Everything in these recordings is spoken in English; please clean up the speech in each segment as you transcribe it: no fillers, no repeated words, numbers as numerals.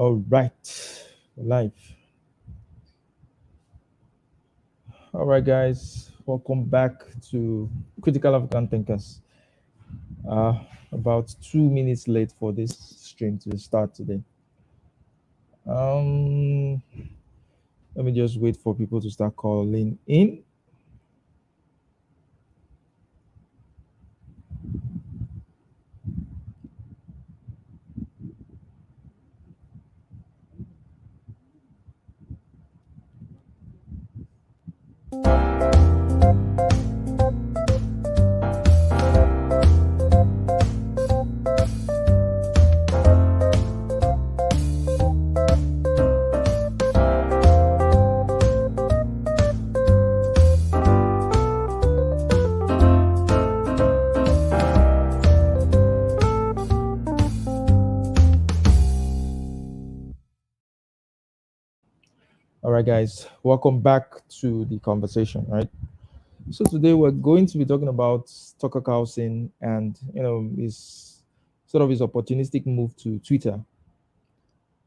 All right, live. All right, guys, welcome back to Critical African Thinkers. Uh, about 2 minutes late for this stream to start today. Um, Let me just wait for people to start calling in. All right, guys, welcome back to the conversation. Right. So today we're going to be talking about Tucker Carlson and his sort of his opportunistic move to Twitter.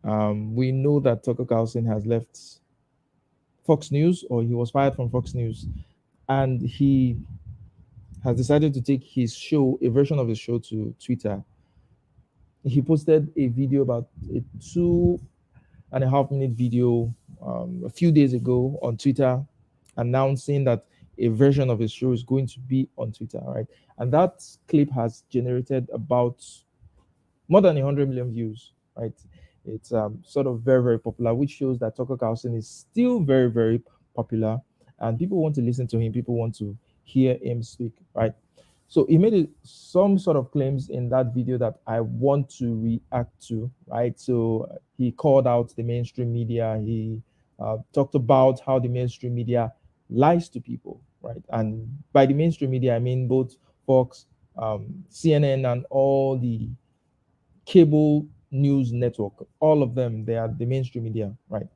We know that Tucker Carlson has left Fox News, or he was fired from Fox News, and he has decided to take his show, a version of his show, to Twitter. He posted a video, about a 2.5 minute video, a few days ago on Twitter, announcing that a version of his show is going to be on Twitter, right? And that clip has generated about more than 100 million views, right? It's sort of very, very popular, which shows that Tucker Carlson is still very, very popular, and people want to listen to him. People want to hear him speak, right? So he made some sort of claims in that video that I want to react to, right? So he called out the mainstream media. He talked about how the mainstream media lies to people, right? And by the mainstream media, I mean both Fox, CNN, and all the cable news network. All of them, they are the mainstream media, right?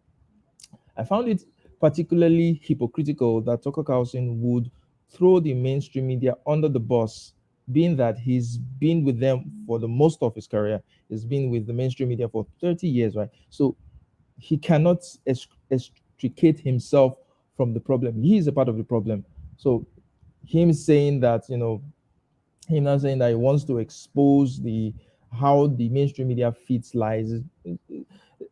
I found it particularly hypocritical that Tucker Carlson would throw the mainstream media under the bus, being that he's been with them for the most of his career. He's been with the mainstream media for 30 years, right? So he cannot extricate himself from the problem. He is a part of the problem. So him saying that, him not saying that he wants to expose how the mainstream media feeds lies,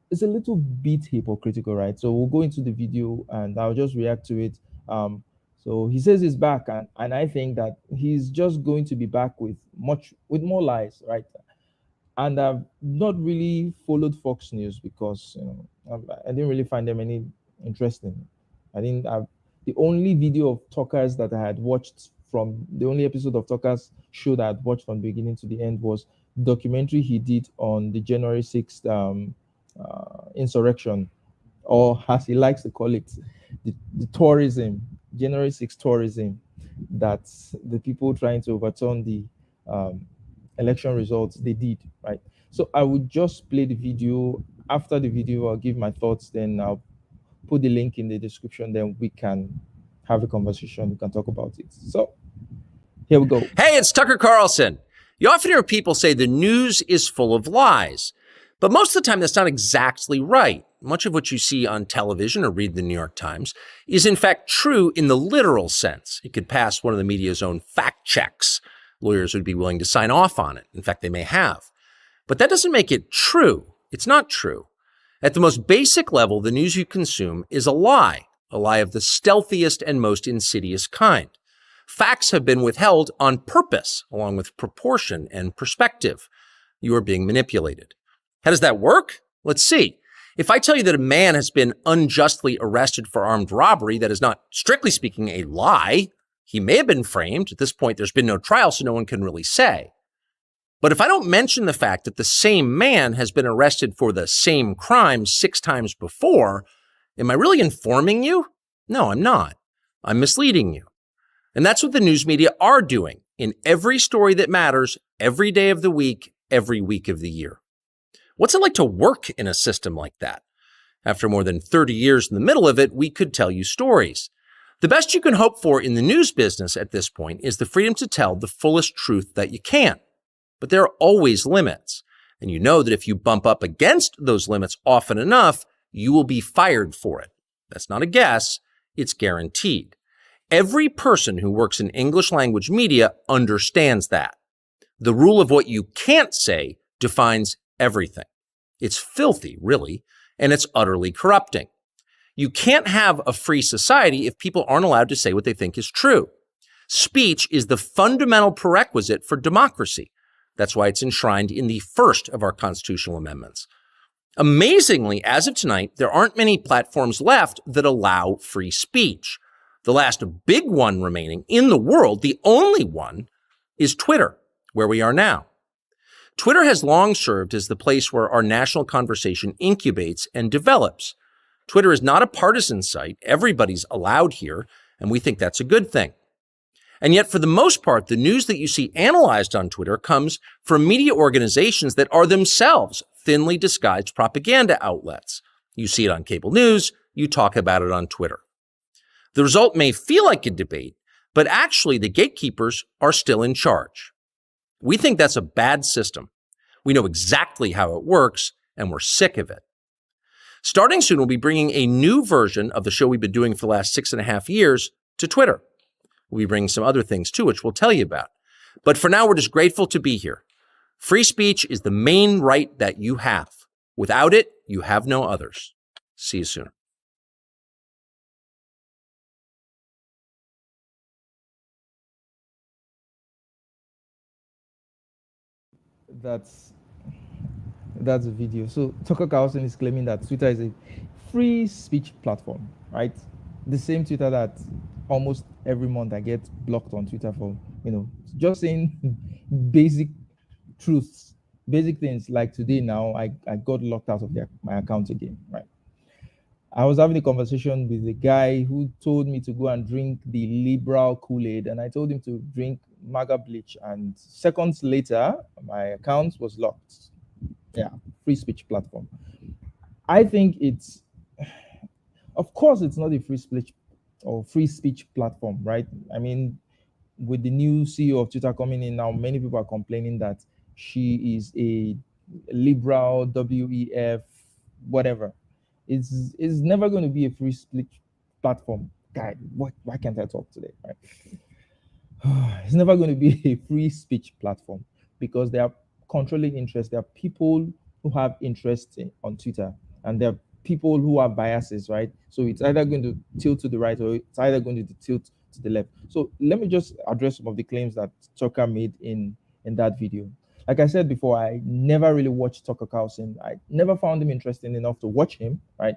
it's a little bit hypocritical, right? So we'll go into the video and I'll just react to it. So he says he's back, and I think that he's just going to be back with more lies, right? And I've not really followed Fox News because I didn't really find them any interesting. I didn't have the only video of Tucker's that I had watched, from the only episode of Tucker's show that I had watched from the beginning to the end, was the documentary he did on the January 6th insurrection, or as he likes to call it, the tourism, January 6th tourism, that the people trying to overturn the election results, they did, right? So I would just play the video. After the video, I'll give my thoughts, then I'll put the link in the description, then we can have a conversation, we can talk about it. So here we go. Hey, it's Tucker Carlson. You often hear people say the news is full of lies, but most of the time that's not exactly right. Much of what you see on television or read the New York Times is in fact true in the literal sense. It could pass one of the media's own fact checks. Lawyers would be willing to sign off on it. In fact, they may have. But that doesn't make it true. It's not true. At the most basic level, the news you consume is a lie of the stealthiest and most insidious kind. Facts have been withheld on purpose, along with proportion and perspective. You are being manipulated. How does that work? Let's see. If I tell you that a man has been unjustly arrested for armed robbery, that is not, strictly speaking, a lie. He may have been framed. At this point, there's been no trial, so no one can really say. But if I don't mention the fact that the same man has been arrested for the same crime 6 times before, am I really informing you? No, I'm not. I'm misleading you. And that's what the news media are doing in every story that matters, every day of the week, every week of the year. What's it like to work in a system like that? After more than 30 years in the middle of it, we could tell you stories. The best you can hope for in the news business at this point is the freedom to tell the fullest truth that you can. But there are always limits. And you know that if you bump up against those limits often enough, you will be fired for it. That's not a guess, it's guaranteed. Every person who works in English language media understands that. The rule of what you can't say defines everything. It's filthy, really, and it's utterly corrupting. You can't have a free society if people aren't allowed to say what they think is true. Speech is the fundamental prerequisite for democracy. That's why it's enshrined in the first of our constitutional amendments. Amazingly, as of tonight, there aren't many platforms left that allow free speech. The last big one remaining in the world, the only one, is Twitter, where we are now. Twitter has long served as the place where our national conversation incubates and develops. Twitter is not a partisan site. Everybody's allowed here, and we think that's a good thing. And yet, for the most part, the news that you see analyzed on Twitter comes from media organizations that are themselves thinly disguised propaganda outlets. You see it on cable news, you talk about it on Twitter. The result may feel like a debate, but actually the gatekeepers are still in charge. We think that's a bad system. We know exactly how it works, and we're sick of it. Starting soon, we'll be bringing a new version of the show we've been doing for the last 6.5 years to Twitter. We'll be bringing some other things too, which we'll tell you about. But for now, we're just grateful to be here. Free speech is the main right that you have. Without it, you have no others. See you soon. That's that's a video. So Tucker Carlson is claiming that Twitter is a free speech platform, right? The same Twitter that almost every month I get blocked on Twitter for, just saying basic truths, basic things. Like today now, I got locked out of my account again, right? I was having a conversation with a guy who told me to go and drink the liberal Kool-Aid, and I told him to drink MAGA bleach. And seconds later, my account was locked. Yeah, free speech platform. I think of course, it's not a free speech platform, right? I mean, with the new CEO of Twitter coming in now, many people are complaining that she is a liberal, WEF, whatever. It's never going to be a free speech platform. God, why can't I talk today? Right? It's never going to be a free speech platform because there are controlling interests. There are people who have interest on Twitter, and there are people who have biases, right? So it's either going to tilt to the right or it's either going to tilt to the left. So let me just address some of the claims that Tucker made in that video. Like I said before, I never really watched Tucker Carlson. I never found him interesting enough to watch him, right?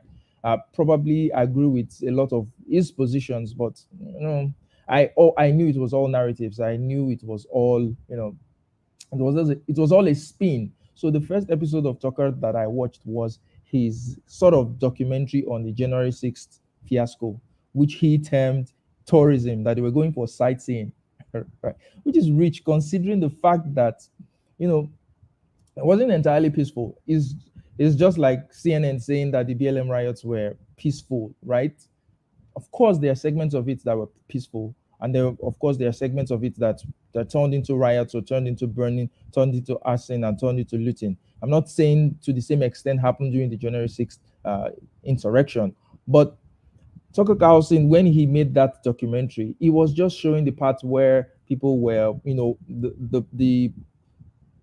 Probably agree with a lot of his positions, but I knew it was all narratives. I knew it was all, it was all a spin. So the first episode of Tucker that I watched was his sort of documentary on the January 6th fiasco, which he termed tourism, that they were going for sightseeing, right? Which is rich considering the fact that, it wasn't entirely peaceful. It's just like CNN saying that the BLM riots were peaceful, right? Of course, there are segments of it that were peaceful, and of course, there are segments of it that turned into riots or turned into burning, turned into arson, and turned into looting. I'm not saying to the same extent happened during the January 6th insurrection, but Tucker Carlson, when he made that documentary, he was just showing the part where people were, the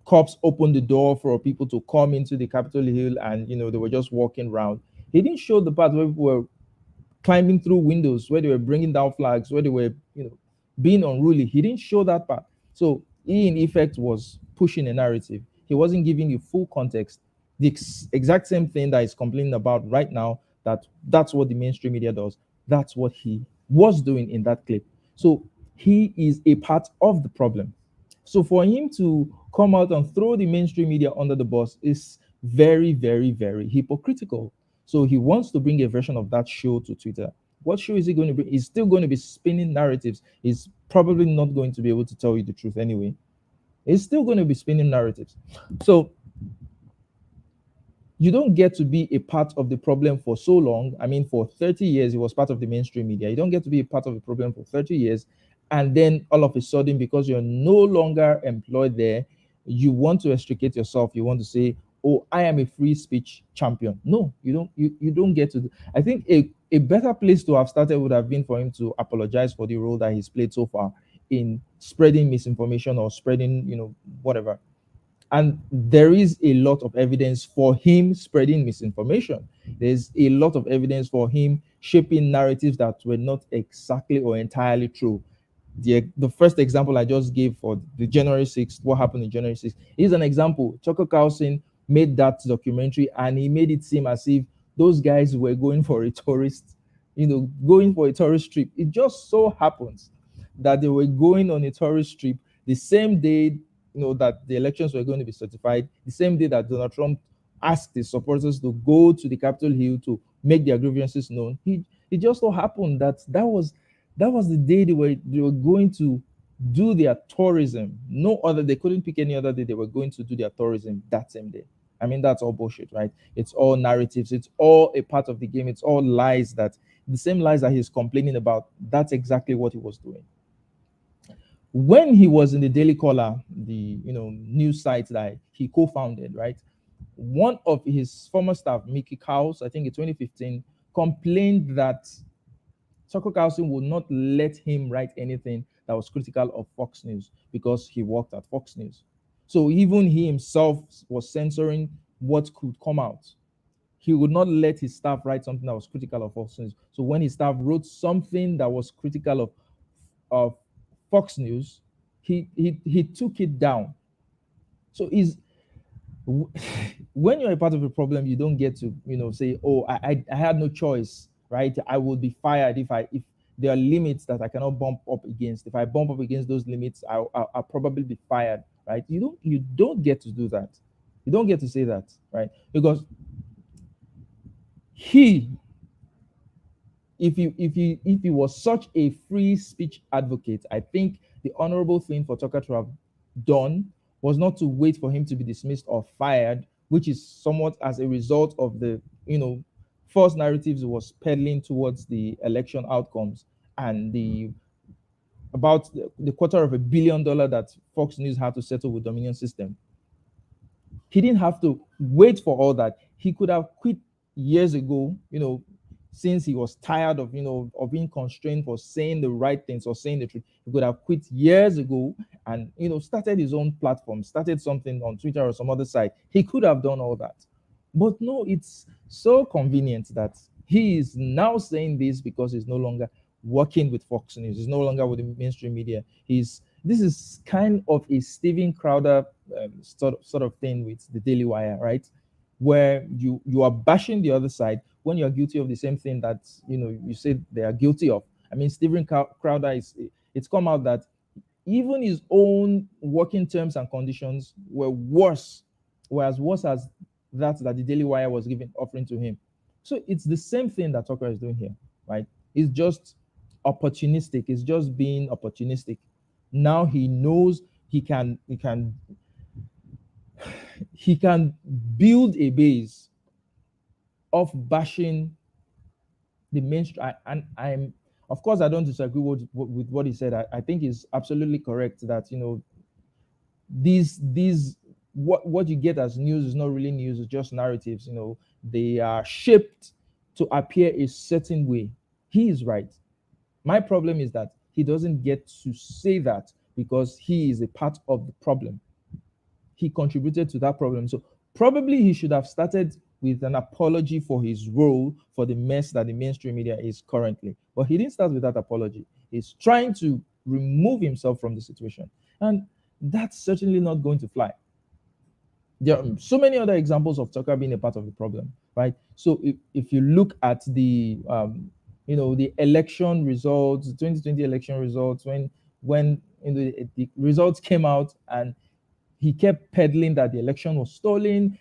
cops opened the door for people to come into the Capitol Hill, and they were just walking around. He didn't show the part where people were climbing through windows, where they were bringing down flags, where they were, being unruly. He didn't show that part. So he, in effect, was pushing a narrative. He wasn't giving you full context. The exact same thing that he's complaining about right now, that's what the mainstream media does. That's what he was doing in that clip. So he is a part of the problem. So for him to come out and throw the mainstream media under the bus is very, very, very hypocritical. So he wants to bring a version of that show to Twitter. What show is he going to bring? He's still going to be spinning narratives. He's probably not going to be able to tell you the truth anyway. He's still going to be spinning narratives. So you don't get to be a part of the problem for so long. I mean, for 30 years, he was part of the mainstream media. You don't get to be a part of the problem for 30 years. And then all of a sudden, because you're no longer employed there, you want to extricate yourself. You want to say, "Oh, I am a free speech champion." No, you don't. You don't get to. I think a better place to have started would have been for him to apologize for the role that he's played so far in spreading misinformation or spreading, whatever. And there is a lot of evidence for him spreading misinformation. There's a lot of evidence for him shaping narratives that were not exactly or entirely true. The first example I just gave for the January 6th, what happened in January 6th, is an example. Tucker Carlson made that documentary and he made it seem as if those guys were going for a tourist, going for a tourist trip. It just so happens that they were going on a tourist trip the same day, that the elections were going to be certified, the same day that Donald Trump asked his supporters to go to the Capitol Hill to make their grievances known. It just so happened that that was the day they were going to do their tourism. No other, they couldn't pick any other day they were going to do their tourism that same day. I mean, that's all bullshit, right? It's all narratives. It's all a part of the game. It's all lies, that the same lies that he's complaining about. That's exactly what he was doing. When he was in the Daily Caller, the news site that he co-founded, right? One of his former staff, Mickey Cowles, I think in 2015, complained that Tucker Carlson would not let him write anything that was critical of Fox News because he worked at Fox News. So even he himself was censoring what could come out. He would not let his staff write something that was critical of Fox News. So when his staff wrote something that was critical of Fox News, he took it down. So is when you're a part of a problem, you don't get to say, "Oh, I had no choice, right? I will be fired if there are limits that I cannot bump up against. If I bump up against those limits, I'll probably be fired," right? You don't get to do that. You don't get to say that, right? Because he if he was such a free speech advocate, I think the honorable thing for Tucker to have done was not to wait for him to be dismissed or fired, which is somewhat as a result of the false narratives he was peddling towards the election outcomes and the about the $250 million that Fox News had to settle with Dominion System. He didn't have to wait for all that. He could have quit years ago, since he was tired of being constrained for saying the right things or saying the truth. He could have quit years ago and started his own platform, started something on Twitter or some other site. He could have done all that. But no, it's so convenient that he is now saying this because he's no longer working with Fox News. He's no longer with the mainstream media. This is kind of a Steven Crowder sort of thing with the Daily Wire, right? Where you are bashing the other side when you are guilty of the same thing that you say they are guilty of. I mean, Steven Crowder it's come out that even his own working terms and conditions were as worse as that the Daily Wire was offering to him. So it's the same thing that Tucker is doing here, right? It's just opportunistic. It's just being opportunistic. Now he knows he can build a base of bashing the mainstream. And I'm, of course, I don't disagree with what he said. I think he's absolutely correct that these what you get as news is not really news. It's just narratives. They are shaped to appear a certain way. He is right. My problem is that he doesn't get to say that because he is a part of the problem. He contributed to that problem. So probably he should have started with an apology for his role for the mess that the mainstream media is currently. But he didn't start with that apology. He's trying to remove himself from the situation. And that's certainly not going to fly. There are so many other examples of Tucker being a part of the problem, right? So if you look at the election results, the 2020 election results, when the results came out and he kept peddling that the election was stolen,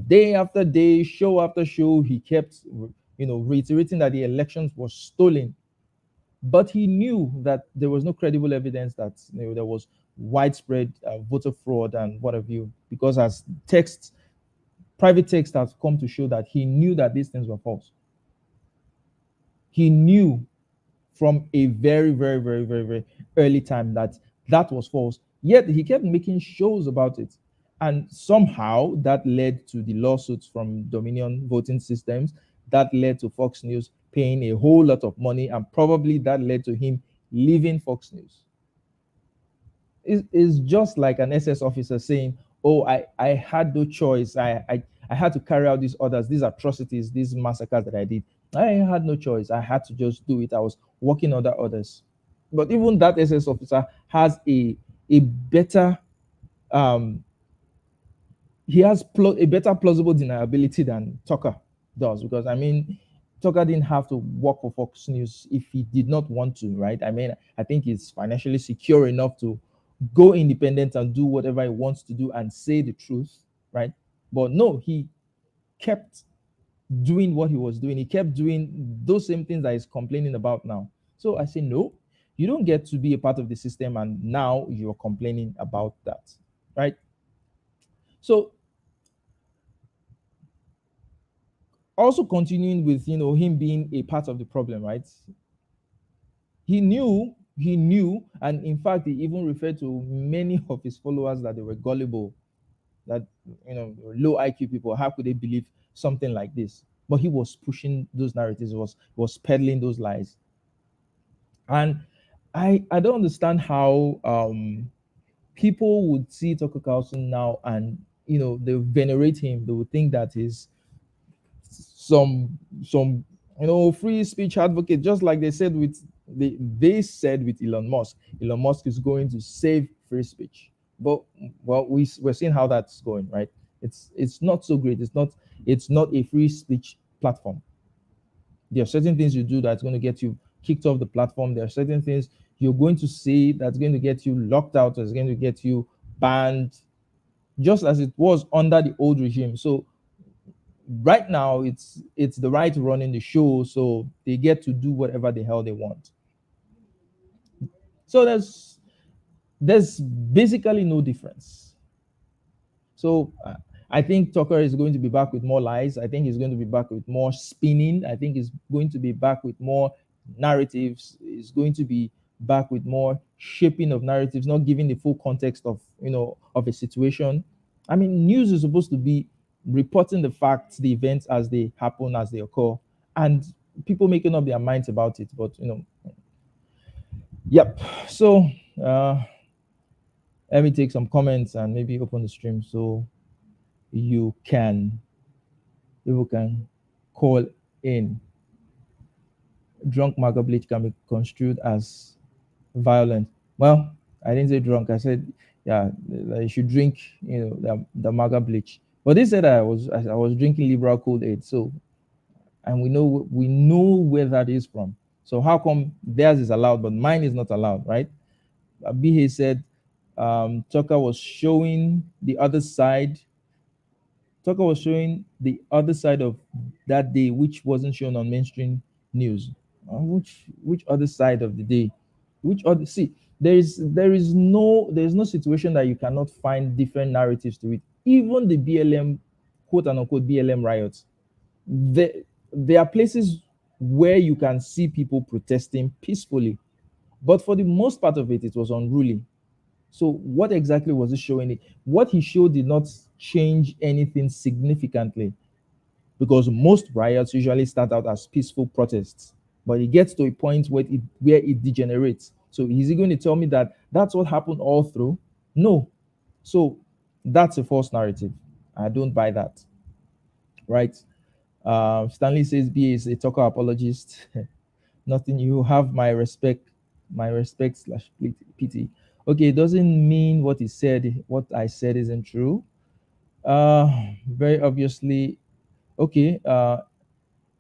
day after day, show after show, he kept reiterating that the elections were stolen. But he knew that there was no credible evidence that there was widespread voter fraud and what have you, because as private text has come to show that he knew that these things were false. He knew from a very, very, very, very, very early time that was false. Yet he kept making shows about it. And somehow that led to the lawsuits from Dominion Voting Systems, that led to Fox News paying a whole lot of money, and probably that led to him leaving Fox News. It's just like an SS officer saying, "Oh, I had no choice. I had to carry out these orders, these atrocities, these massacres that I did. I had no choice. I had to just do it. I was working under orders." But even that SS officer has a better um he has a better plausible deniability than Tucker does, because I mean, Tucker didn't have to work for Fox News if he did not want to, right? I mean, I think he's financially secure enough to go independent and do whatever he wants to do and say the truth, right? But no, he kept doing what he was doing. He kept doing those same things that he's complaining about now. So I say, no, you don't get to be a part of the system and now you're complaining about that, right? So also continuing with him being a part of the problem, right? He knew, and in fact, he even referred to many of his followers that they were gullible, that low IQ people. How could they believe something like this? But he was pushing those narratives, was peddling those lies, and I don't understand how people would see Tucker Carlson now and they venerate him. They would think that he's some free speech advocate, just like they said with Elon Musk. Elon Musk is going to save free speech. But well, we're seeing how that's going, right? It's not so great. It's not a free speech platform. There are certain things you do that's going to get you kicked off the platform. There are certain things you're going to say that's going to get you locked out, that's going to get you banned, just as it was under the old regime. So right now it's the right running the show, so they get to do whatever the hell they want. So there's basically no difference. So I think Tucker is going to be back with more lies. I think he's going to be back with more spinning. I think he's going to be back with more narratives. He's going to be back with more shaping of narratives, not giving the full context of a situation. I mean, news is supposed to be reporting the facts, the events as they happen, as they occur, and people making up their minds about it. But yep. So let me take some comments and maybe open the stream so you can people can call in. Drunk Maga bleach can be construed as violent. Well, I didn't say drunk. I said, yeah, you should drink, the Maga bleach. But they said I was drinking liberal cold aid. So, and we know where that is from. So how come theirs is allowed but mine is not allowed, right? Bihe said Tucker was showing the other side. Tucker was showing the other side of that day, which wasn't shown on mainstream news. Which other side of the day? Which other see? There is no situation that you cannot find different narratives to it. Even the BLM, quote unquote BLM riots, there are places where you can see people protesting peacefully, but for the most part of it, it was unruly. So what exactly was he showing it? What he showed did not change anything significantly, because most riots usually start out as peaceful protests, but it gets to a point where it degenerates. So is he going to tell me that that's what happened all through? No. So that's a false narrative. I don't buy that. Right? Stanley says B is a Tucker apologist. Nothing. You have my respect. My respect slash pity. Okay, it doesn't mean what I said isn't true. Very obviously. Okay.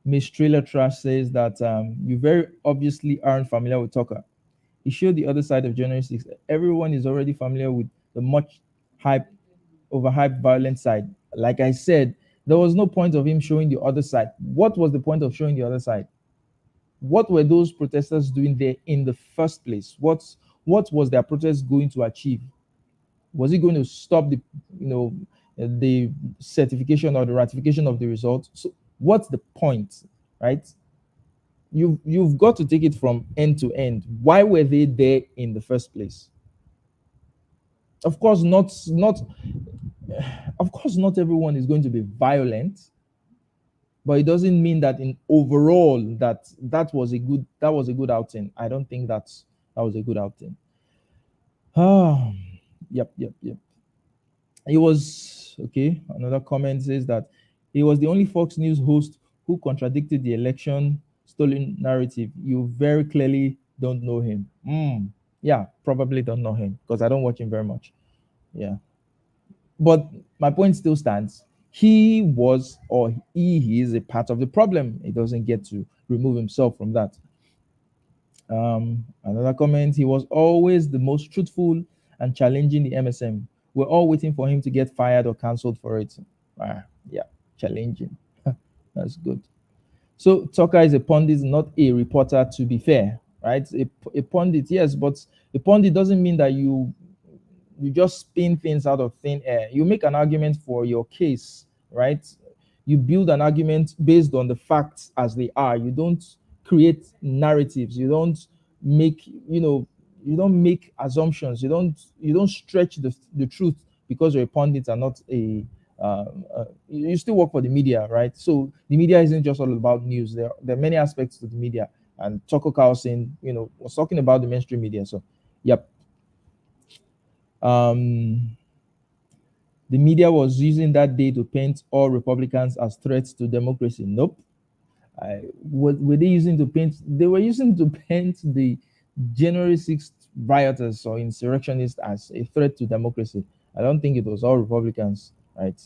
Miss Trailer Trash says that you very obviously aren't familiar with Tucker. He showed the other side of January 6th. Everyone is already familiar with the much hype, overhyped, violent side. Like I said, there was no point of him showing the other side. What was the point of showing the other side? What were those protesters doing there in the first place? What was their protest going to achieve? Was it going to stop the certification or the ratification of the result? So what's the point, right? You've got to take it from end to end. Why were they there in the first place? Of course, not of course not everyone is going to be violent, but it doesn't mean that in overall that was a good outing. I don't think that was a good outing. Ah, yep. He was okay. Another comment says that he was the only Fox News host who contradicted the election stolen narrative. You very clearly don't know him. Yeah, probably don't know him because I don't watch him very much. Yeah, but my point still stands. He was, or he is a part of the problem. He doesn't get to remove himself from that. Another comment, he was always the most truthful and challenging the MSM. We're all waiting for him to get fired or cancelled for it. Yeah, challenging. That's good. So Tucker is a pundit, not a reporter, to be fair, right? A pundit, yes, but a pundit doesn't mean that you just spin things out of thin air. You make an argument for your case, right? You build an argument based on the facts as they are. You don't create narratives. You don't make, you don't make assumptions. You don't stretch the truth because you're a pundit and not a you still work for the media, right? So the media isn't just all about news. There are many aspects to the media, and Tucker Carlson, was talking about the mainstream media. So, yep. Um, the media was using that day to paint all Republicans as threats to democracy. Nope. What were they using to paint? They were using to paint the January 6th rioters or insurrectionists as a threat to democracy. I don't think it was all Republicans, right?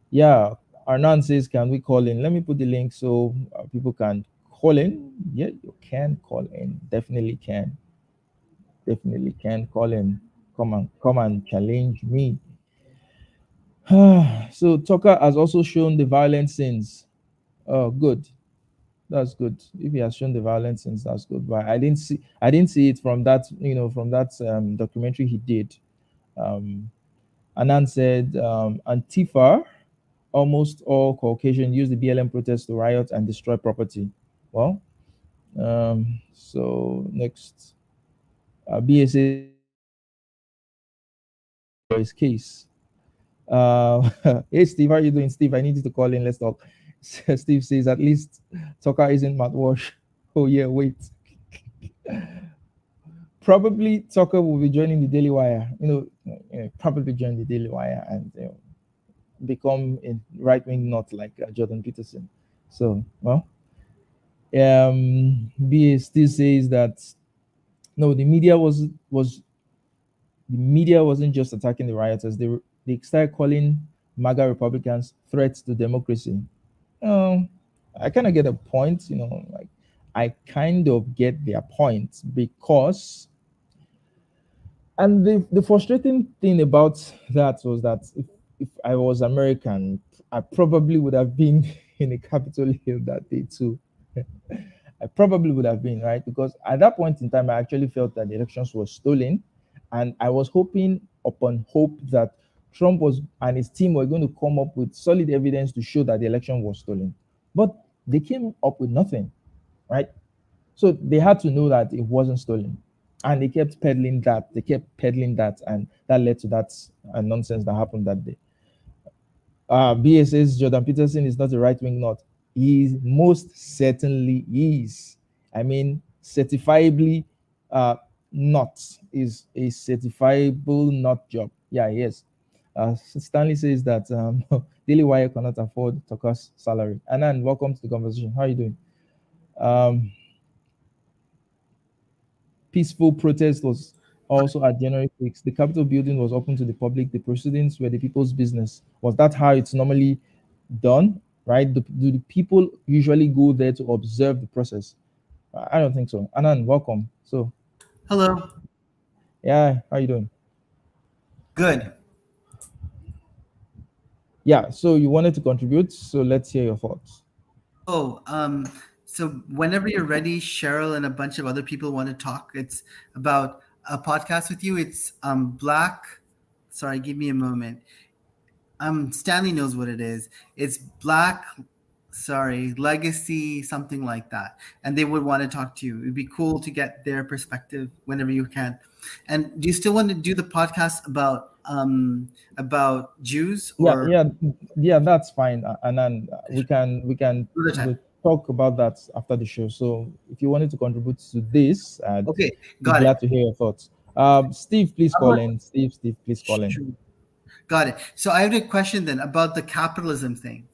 Yeah. Arnan says, can we call in? Let me put the link so people can call in. Yeah, you can call in. Definitely can. Definitely can call in. Come and challenge me. So Tucker has also shown the violent scenes. Oh, good. That's good. If he has shown the violent scenes, that's good. But I didn't see it from that, documentary he did. Um, Anand said, Antifa, almost all Caucasian, use the BLM protests to riot and destroy property. Well, so next, BA says for his case. Hey Steve, how are you doing? Steve, I need you to call in. Let's talk. Steve says at least Tucker isn't mouthwash. Oh yeah, wait. Probably Tucker will be joining the Daily Wire. Probably join the Daily Wire and become a right wing nut like Jordan Peterson. So well, BA still says that no, the media wasn't just attacking the rioters. They started calling MAGA Republicans threats to democracy. Um, I kind of get a point, like I kind of get their point because, and the frustrating thing about that was that if I was American, I probably would have been in a Capitol Hill that day too. I probably would have been, right, because at that point in time, I actually felt that the elections were stolen, and I was hoping upon hope that Trump was and his team were going to come up with solid evidence to show that the election was stolen. But they came up with nothing, right? So they had to know that it wasn't stolen. And they kept peddling that. They kept peddling that. And that led to that nonsense that happened that day. BSS Jordan Peterson is not a right wing nut. He most certainly is. I mean, certifiably not is a certifiable not job. Yeah, yes. Stanley says that Daily Wire cannot afford Tucker's salary. Anan, welcome to the conversation. How are you doing? Um, Peaceful protest was also at January 6th. The Capitol building was open to the public. The proceedings were the people's business. Was that how it's normally done? Right? Do the people usually go there to observe the process? I don't think so. Anan, welcome. So, Hello. yeah, how you doing? Good. Yeah, so you wanted to contribute, so let's hear your thoughts. Oh, so whenever you're ready, Cheryl and a bunch of other people want to talk. It's about a podcast with you. It's Black. Sorry, give me a moment. Stanley knows what it is. It's Black. Sorry, Legacy, something like that. And they would want to talk to you. It'd be cool to get their perspective whenever you can. And do you still want to do the podcast about Jews Yeah, or yeah, yeah. That's fine. And then we can another time? talk about that after the show. So if you wanted to contribute to this, I'd Okay, be got it. glad to hear your thoughts. Steve, please How call about in. Steve, please call in. Sure. Got it. So I have a question then about the capitalism thing.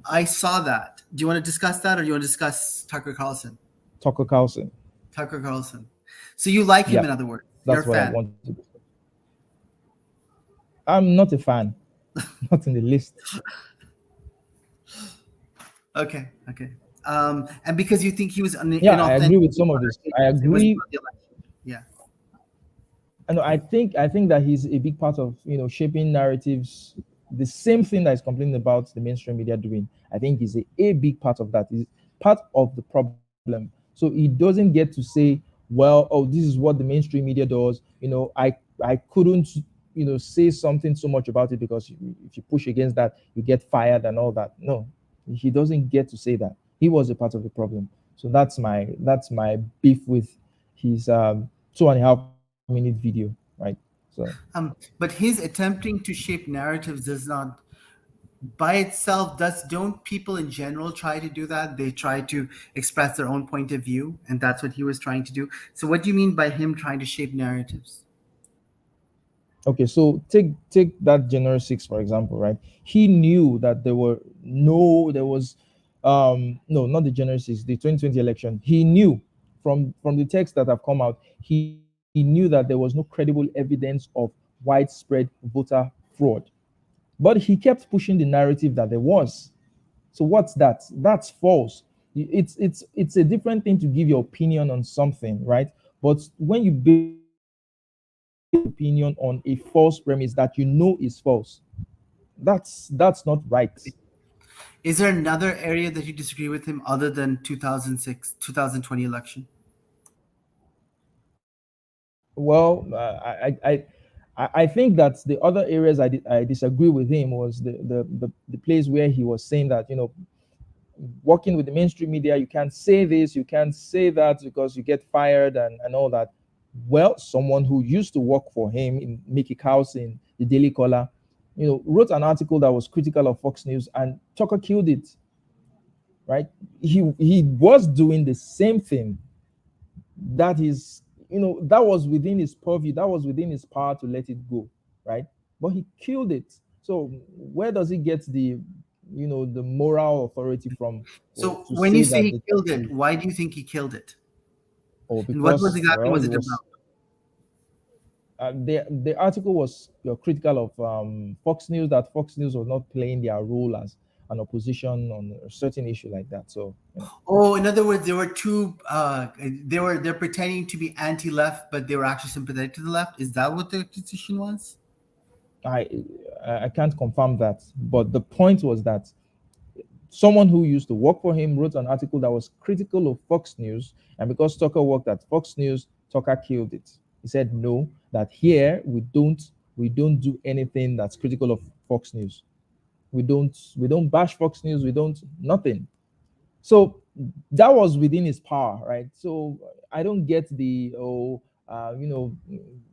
I saw that. Do you want to discuss that, or do you want to discuss Tucker Carlson? Tucker Carlson. Tucker Carlson. So you like him, Yeah, in other words. You're a that's what I fan. wanted to. I'm not a fan, not in the list. Okay, okay. And because you think he was Yeah, I inauthentic agree with in some of other this. I statements, it was agree. about the election. Yeah. And I think that he's a big part of shaping narratives. The same thing that is complaining about the mainstream media doing. I think is a big part of that. Is part of the problem. So he doesn't get to say, well, oh, this is what the mainstream media does. I couldn't say something so much about it because if you push against that, you get fired and all that. No, he doesn't get to say that. He was a part of the problem. So that's my beef with his 2.5 minute video, right? So But his attempting to shape narratives does not, by itself, does don't people in general try to do that? They try to express their own point of view, and that's what he was trying to do. So, what do you mean by him trying to shape narratives? okay, so take that January 6th, for example, right? He knew that there was no, not the January 6th, the 2020 election. He knew from the text that have come out, he knew that there was no credible evidence of widespread voter fraud. But he kept pushing the narrative that there was. So what's that? That's false. It's a different thing to give your opinion on something, right? But when you base your opinion on a false premise that you know is false, that's not right. Is there another area that you disagree with him other than 2006, 2020 election? Well, I think that the other areas I disagree with him was the place where he was saying that working with the mainstream media, you can't say this, you can't say that because you get fired and all that. Well, someone who used to work for him in Mickey House in the Daily Caller, wrote an article that was critical of Fox News, and Tucker killed it. Right? He was doing the same thing. That is, that was within his purview. That was within his power to let it go. Right? But he killed it. So where does he get the moral authority from So, to when you say say that he the killed text it, is why do you think he killed it? or And what was because exactly well was he it about? was the article was critical of Fox News, that Fox News was not playing their role as an opposition on a certain issue like that. So Oh, in other words, there were two. They're pretending to be anti-left, but they were actually sympathetic to the left. Is that what the decision was? I I can't confirm that, but the point was that someone who used to work for him wrote an article that was critical of Fox News, and because Tucker worked at Fox News, Tucker killed it. He said no, that here we don't do anything that's critical of Fox News. We don't bash Fox News. We don't nothing. So that was within his power, right? So I don't get the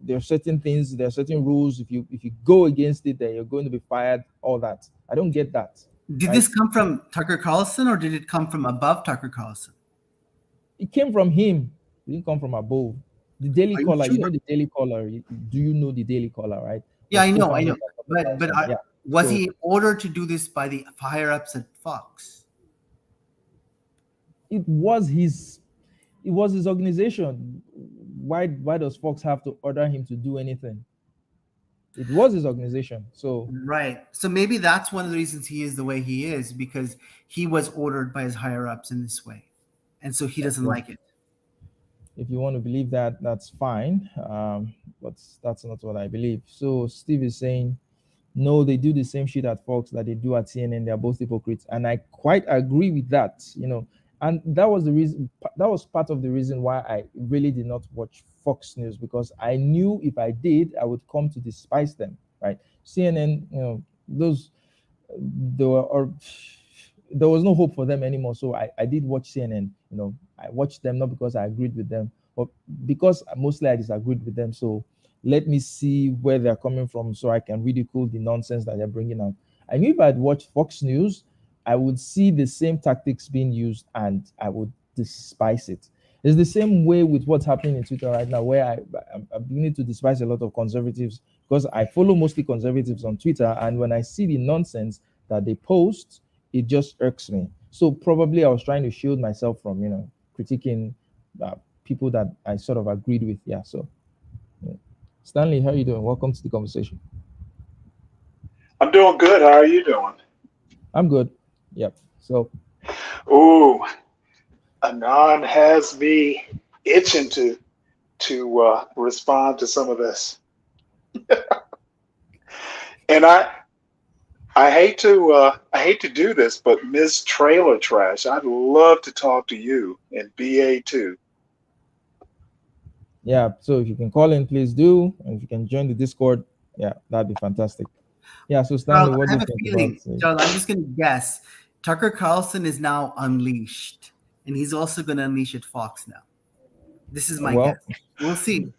there are certain things, there are certain rules. If you go against it, then you're going to be fired. All that. I don't get that, Did right? this come from Tucker Carlson, or did it come from above Tucker Carlson? It came from him. It didn't come from above. The Daily Are you Caller, sure? the Daily Caller. Do you know the Daily Caller, right? Yeah, Was I know. co-founded by Tucker But Carlson. Yeah. was So he ordered to do this by the higher ups at Fox? it was his it was his organization. Why does Fox have to order him to do anything? It was his organization. So Right. So maybe that's one of the reasons he is the way he is, because he was ordered by his higher ups in this way, and so he doesn't well, like it. if you want to believe that, that's fine. But that's not what I believe. So Steve is saying, no, they do the same shit at Fox that they do at CNN. They're both hypocrites, and I quite agree with that. And that was the reason. That was part of the reason why I really did not watch Fox News, because I knew if I did, I would come to despise them. Right? CNN, those there were or there was no hope for them anymore. So I did watch CNN. I watched them not because I agreed with them, but because mostly I disagreed with them, so let me see where they're coming from so I can ridicule the nonsense that they're bringing out. I knew if I'd watched Fox News, I would see the same tactics being used and I would despise it. It's the same way with what's happening in Twitter right now, where I'm beginning to despise a lot of conservatives because I follow mostly conservatives on Twitter, and when I see the nonsense that they post, it just irks me. So probably I was trying to shield myself from, critiquing uh, people that I sort of agreed with. Yeah. So, yeah. Stanley, how are you doing? Welcome to the conversation. I'm doing good. How are you doing? I'm good. Yep. So, Ooh, Anon has me itching to respond to some of this, and I hate to do this, but Miss Trailer Trash, I'd love to talk to you in BA two. yeah. So if you can call in, please do, and if you can join the Discord, yeah, that'd be fantastic. Yeah. So Stanley, Charles, what I do have you a think about? feeling, Charles, I'm just going to guess. Tucker Carlson is now unleashed, and he's also going to unleash at Fox now. This is my guess. Well, We'll see.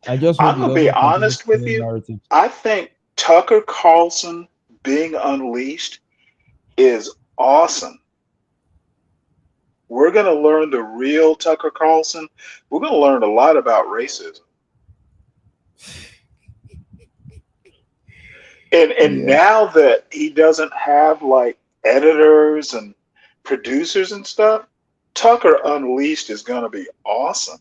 I just hope I'm he gonna be doesn't continue honest with spinning you. narratives. I think Tucker Carlson being unleashed is awesome. We're going to learn the real Tucker Carlson. We're going to learn a lot about racism. And Yeah. now that he doesn't have like editors and producers and stuff, Tucker Unleashed is going to be awesome.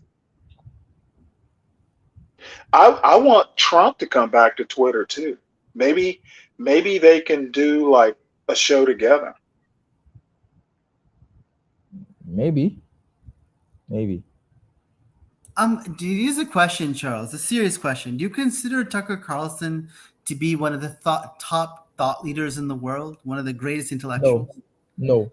I want Trump to come back to Twitter too. Maybe they can do like a show together. Maybe. Maybe. Here's a question, Charles. A serious question. Do you consider Tucker Carlson to be one of the top thought leaders in the world, one of the greatest No. intellectuals? No.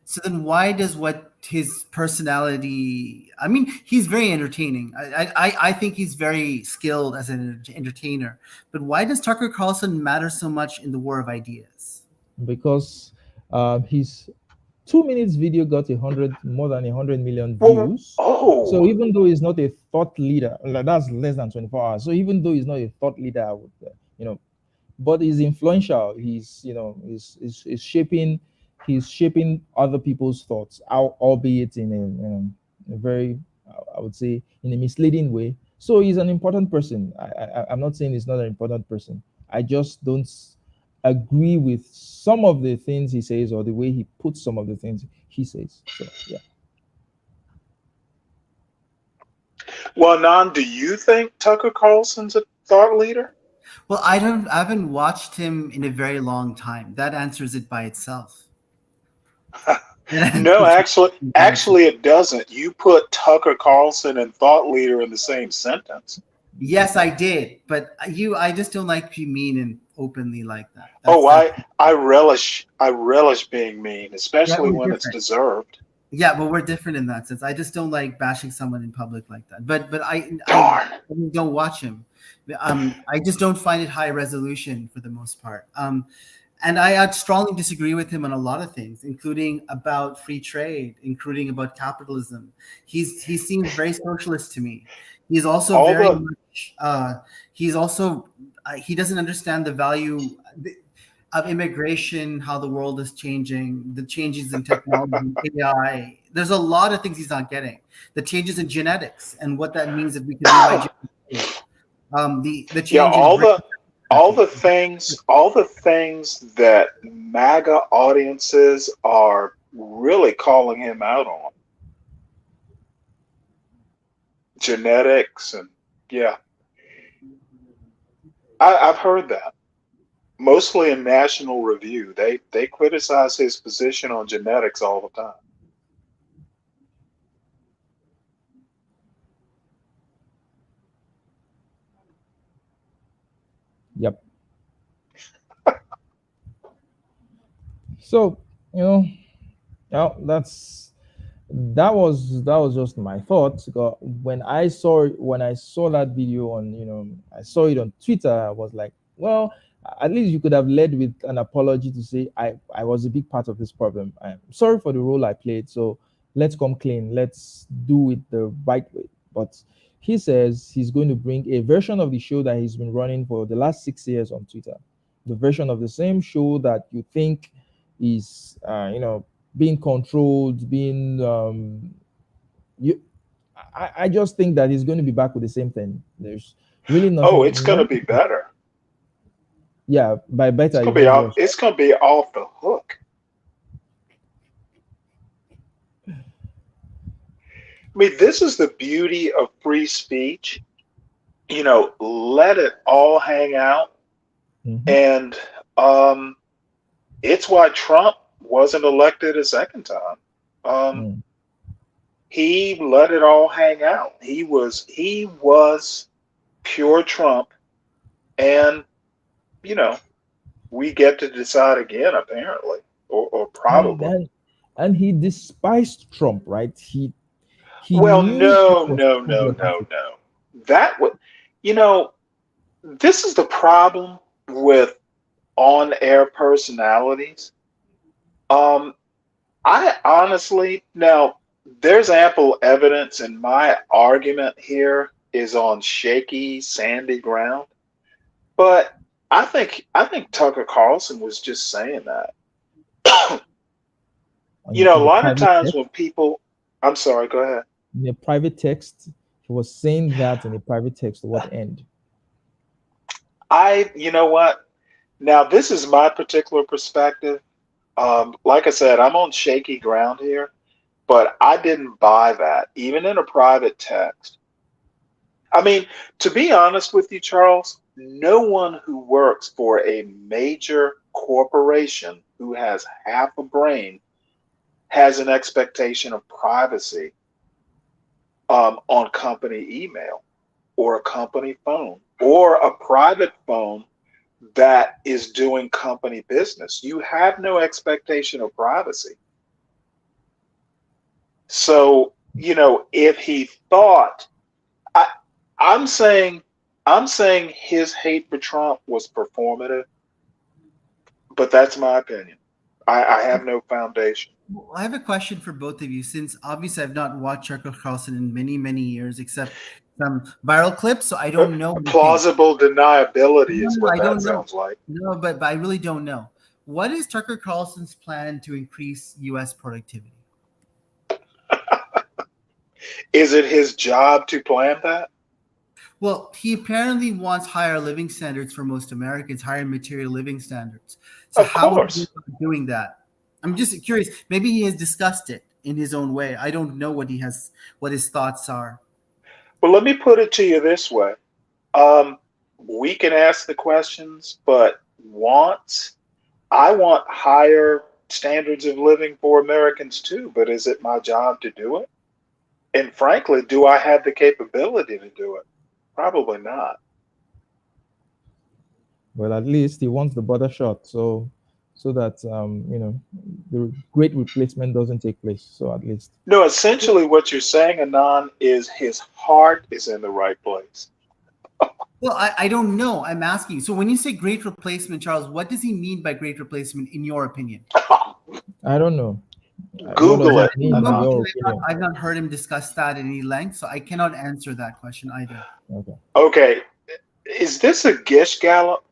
So then, why does what his personality? I mean, he's very entertaining. I think he's very skilled as an entertainer. But why does Tucker Carlson matter so much in the war of ideas? Because his 2 minutes video got more than 100 million Well, views. So oh, even though he's not a thought leader, like that's less than 24 hours. So even though he's not a thought leader, I would, you know, but he's influential. He's shaping other people's thoughts, albeit in a very, I would say, in a misleading way. So he's an important person. I'm not saying he's not an important person. I just don't agree with some of the things he says or the way he puts some of the things he says. So yeah. well, Nan, do you think Tucker Carlson's a thought leader? Well, I haven't watched him in a very long time. That answers it by itself. That No, answers it by itself. actually, it doesn't. You put Tucker Carlson and thought leader in the same sentence. Yes, I did, but I just don't like you mean and openly like that. Oh, That's I relish being mean, yeah, especially we're when it's different. deserved. Yeah, but we're different in that sense. I just don't like bashing someone in public like that. But I Darn. don't watch him. I just don't find it high resolution for the most part. And I strongly disagree with him on a lot of things, including about free trade, including about capitalism. He seems very socialist to me. He's also All very the much. He's also he doesn't understand the value of immigration, how the world is changing, the changes in technology, AI. There's a lot of things he's not getting. The changes in genetics and what that means if we can rewrite genetic code. The yeah, change in brain tracking. all the things that MAGA audiences are really calling him out on. Genetics and yeah, I've heard that. Mostly in National Review. They criticize his position on genetics all the time. Yep. So you know, well, that was just my thoughts. When I saw that video on, I saw it on Twitter. I was like, well, at least you could have led with an apology to say I was a big part of this problem. I'm sorry for the role I played. So let's come clean, let's do it the right way. But he says he's going to bring a version of the show that he's been running for the last 6 years on Twitter, the version of the same show that you think is, being controlled, being you. I just think that he's going to be back with the same thing. There's really Oh, nothing. it's going to be better. Yeah, by It's better going you to be mean off. what? It's going to be off the hook. I mean, this is the beauty of free speech. Let it all hang out. Mm-hmm. And um, it's why Trump wasn't elected a second time. Um, Mm. he let it all hang out. He was pure Trump, and you know we get to decide again, apparently, or And probably. then, and he despised Trump, right? He Well, knew Trump no, was no, no, no, problematic. no. That would, you know, this is the problem with on-air personalities. Um, I honestly, now, there's ample evidence, and my argument here is on shaky, sandy ground. But I think Tucker Carlson was just saying that. A In a lot of private times text, when people, I'm sorry, go ahead. in a private text, he was saying that in a private text. To what end? You know what? Now, this is my particular perspective. Like I said, I'm on shaky ground here, but I didn't buy that, even in a private text. I mean, to be honest with you, Charles, no one who works for a major corporation who has half a brain has an expectation of privacy on company email or a company phone or a private phone that is doing company business. You have no expectation of privacy. So, if he thought, I, I'm saying, I'm saying his hate for Trump was performative, but that's my opinion. I have no foundation. Well, I have a question for both of you, since obviously I've not watched Tucker Carlson in many, many years, except some viral clips, so I don't know anything. Plausible deniability is No, what I that don't know. sounds like. No, but I really don't know. What is Tucker Carlson's plan to increase U.S. productivity? Is it his job to plan that? Well, he apparently wants higher living standards for most Americans, higher material living standards. So Of how is he course. doing that? I'm just curious. Maybe he has discussed it in his own way. I don't know what his thoughts are. Well, let me put it to you this way. Um, we can ask the questions, but wants, I want higher standards of living for Americans too, but is it my job to do it? And frankly, do I have the capability to do it? Probably not. Well, at least he wants the border shot, so that the great replacement doesn't take place. So at least. No, essentially what you're saying, Anon, is his heart is in the right place. Well, I don't know. I'm asking. So when you say great replacement, Charles, what does he mean by great replacement in your opinion? I don't know. What does Google that it, mean in No, Anon. your because opinion? I've not heard him discuss that in any length, so I cannot answer that question either. Okay. Okay, is this a Gish Gallop?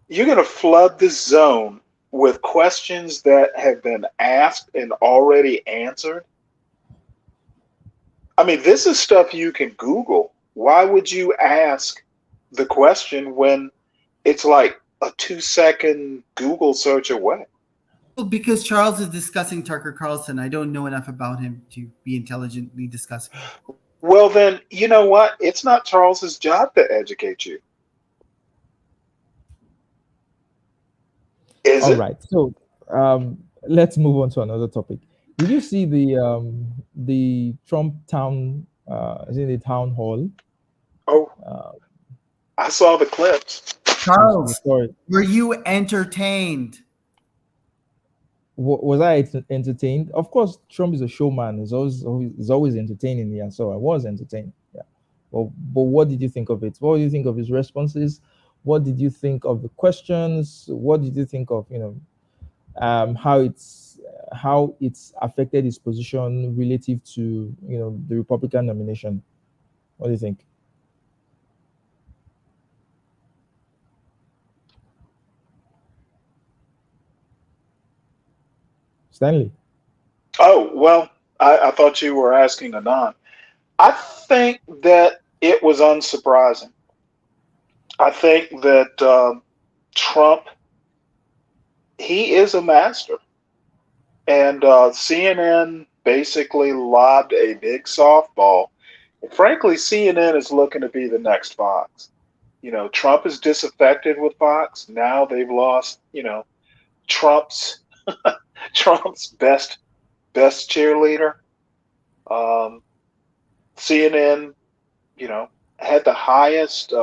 You're going to flood the zone with questions that have been asked and already answered. I mean, this is stuff you can Google. Why would you ask the question when it's like a 2-second Google search away? Well, because Charles is discussing Tucker Carlson, I don't know enough about him to be intelligently discussing him. Well, then, you know what? It's not Charles's job to educate you. Is All it? right. So let's move on to another topic. Did you see the Trump town? Is it the town hall? Oh, Uh, I saw the clips. you Charles, saw it. were you entertained? Was I entertained? Of course, Trump is a showman. He's always entertaining. Yeah, so I was entertained. Yeah. But what did you think of it? What did you think of his responses? What did you think of the questions? What did you think of how it's how it's affected his position relative to the Republican nomination. What do you think? Stanley. Oh, well, I thought you were asking Anon. I think that it was unsurprising. I think that Trump, he is a master. And CNN basically lobbed a big softball. And frankly, CNN is looking to be the next Fox. Trump is disaffected with Fox. Now they've lost, Trump's Trump's best cheerleader. Um, CNN, had the highest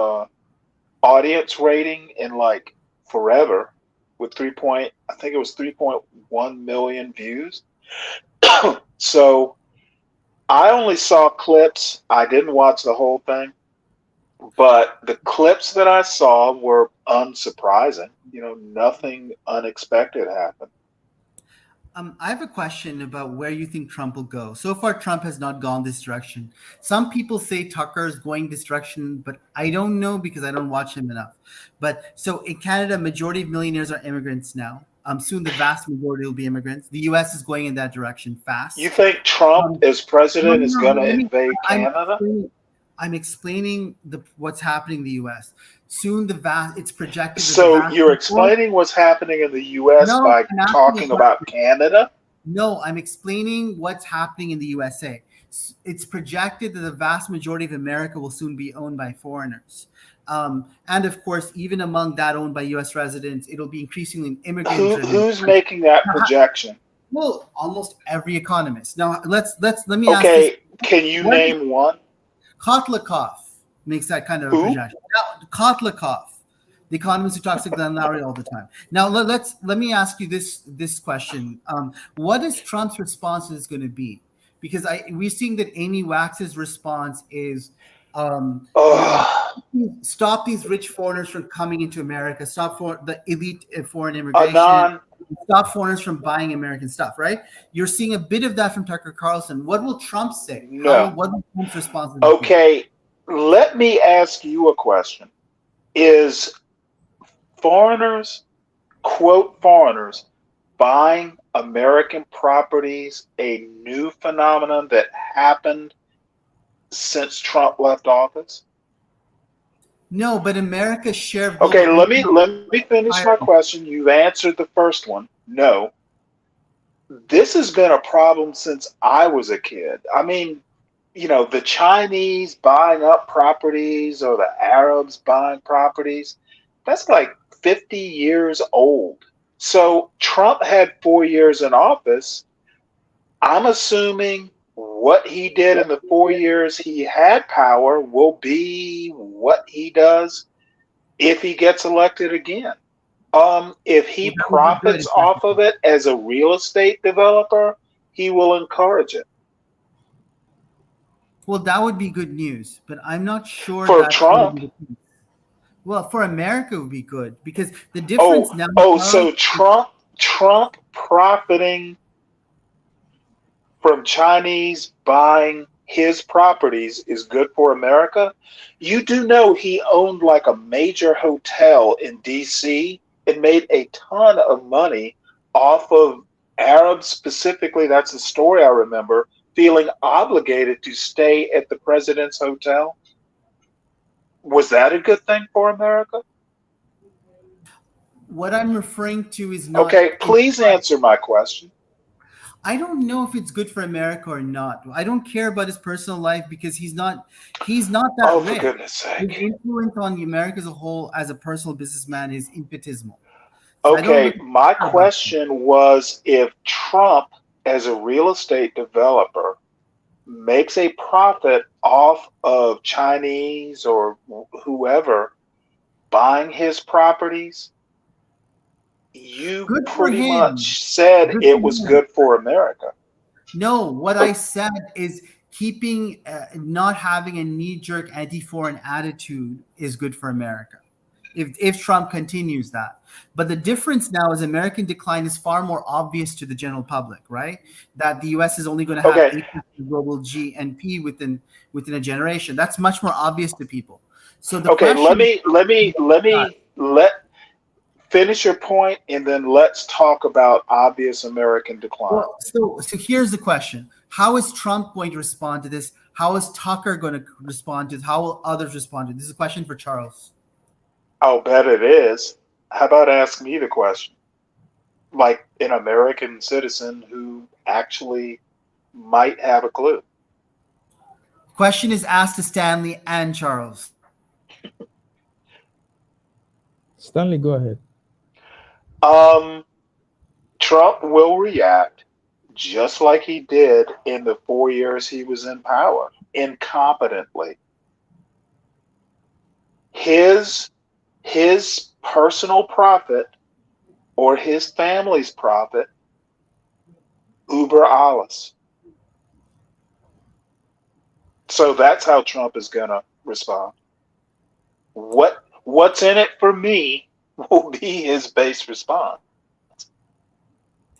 audience rating in like forever with I think it was 3.1 million views. So I only saw clips. I didn't watch the whole thing, but the clips that I saw were unsurprising. Nothing unexpected happened. I have a question about where you think Trump will go. So far, Trump has not gone this direction. Some people say Tucker is going this direction, but I don't know because I don't watch him enough. But so in Canada, majority of millionaires are immigrants now. Soon the vast majority will be immigrants. The U.S. is going in that direction fast. You think Trump, as No, president, no, is no, going to let me- invade I'm Canada? I'm explaining what's happening in the U.S. Soon it's projected that the So vast you're explaining what's happening in the U.S. no, by I'm asking a talking about question. Canada? No, I'm explaining what's happening in the USA. It's projected that the vast majority of America will soon be owned by foreigners. And of course, even among that owned by US residents, it'll be increasingly an immigrant driven. Who's making that projection? Well, almost every economist. Now let me ask this. Okay, can you What name one? Kotlikov makes that kind of a Who? projection. Now, Kotlikov, the economist who talks to Glenn Lowry all the time. Now let me ask you this question: what is Trump's response is going to be? Because we're seeing that Amy Wax's response is, you know, Ugh, stop these rich foreigners from coming into America, stop for the elite foreign immigration, Anon. stop foreigners from buying American stuff. Right? You're seeing a bit of that from Tucker Carlson. What will Trump say? No. What will Trump's response be? Okay, let me ask you a question. Is foreigners, quote foreigners, buying American properties a new phenomenon that happened since Trump left office? No, but America's share of Okay, global let me finish higher. my question. You've answered the first one. No. This has been a problem since I was a kid. I mean, the Chinese buying up properties or the Arabs buying properties, that's like 50 years old. So Trump had 4 years in office. I'm assuming what he did in the 4 years he had power will be what he does if he gets elected again. If he Well, that would be good. profits off of it as a real estate developer, he will encourage it. Well, that would be good news, but I'm not sure For that's going to be Trump, the case. Well, for America, it would be good because the difference oh, now, oh, Charles, so Trump profiting from Chinese buying his properties is good for America. You do know he owned like a major hotel in DC and made a ton of money off of Arabs specifically. That's the story I remember, feeling obligated to stay at the president's hotel. Was that a good thing for America? what I'm referring to is not. Okay, please answer my question. I don't know if it's good for America or not. I don't care about his personal life because he's not. He's not that Oh, for rich. goodness His sake. influence on the America as a whole, as a personal businessman, is infinitesimal. So I don't Okay, really my care about him. question was if Trump, as a real estate developer, makes a profit off of Chinese or whoever buying his properties, you Good for pretty him. much said Good for it was him. good for America. No, what I said is not having a knee-jerk anti-foreign attitude is good for America. if Trump continues that. But the difference now is American decline is far more obvious to the general public, right? That the U.S. is only going to have Okay. 8% global GNP within a generation. That's much more obvious to people. So the Okay. Let question me let finish your point, and then let's talk about obvious American decline. Well, so here's the question: how is Trump going to respond to this? How is Tucker going to respond to this? How will others respond to this? This is a question for Charles. I'll bet it is. How about ask me the question? Like an American citizen who actually might have a clue. Question is asked to Stanley and Charles. Stanley, go ahead. Um, Trump will react just like he did in the 4 years he was in power, incompetently. His personal profit or his family's profit, uber alles. So that's how Trump is gonna respond. What's in it for me will be his base response.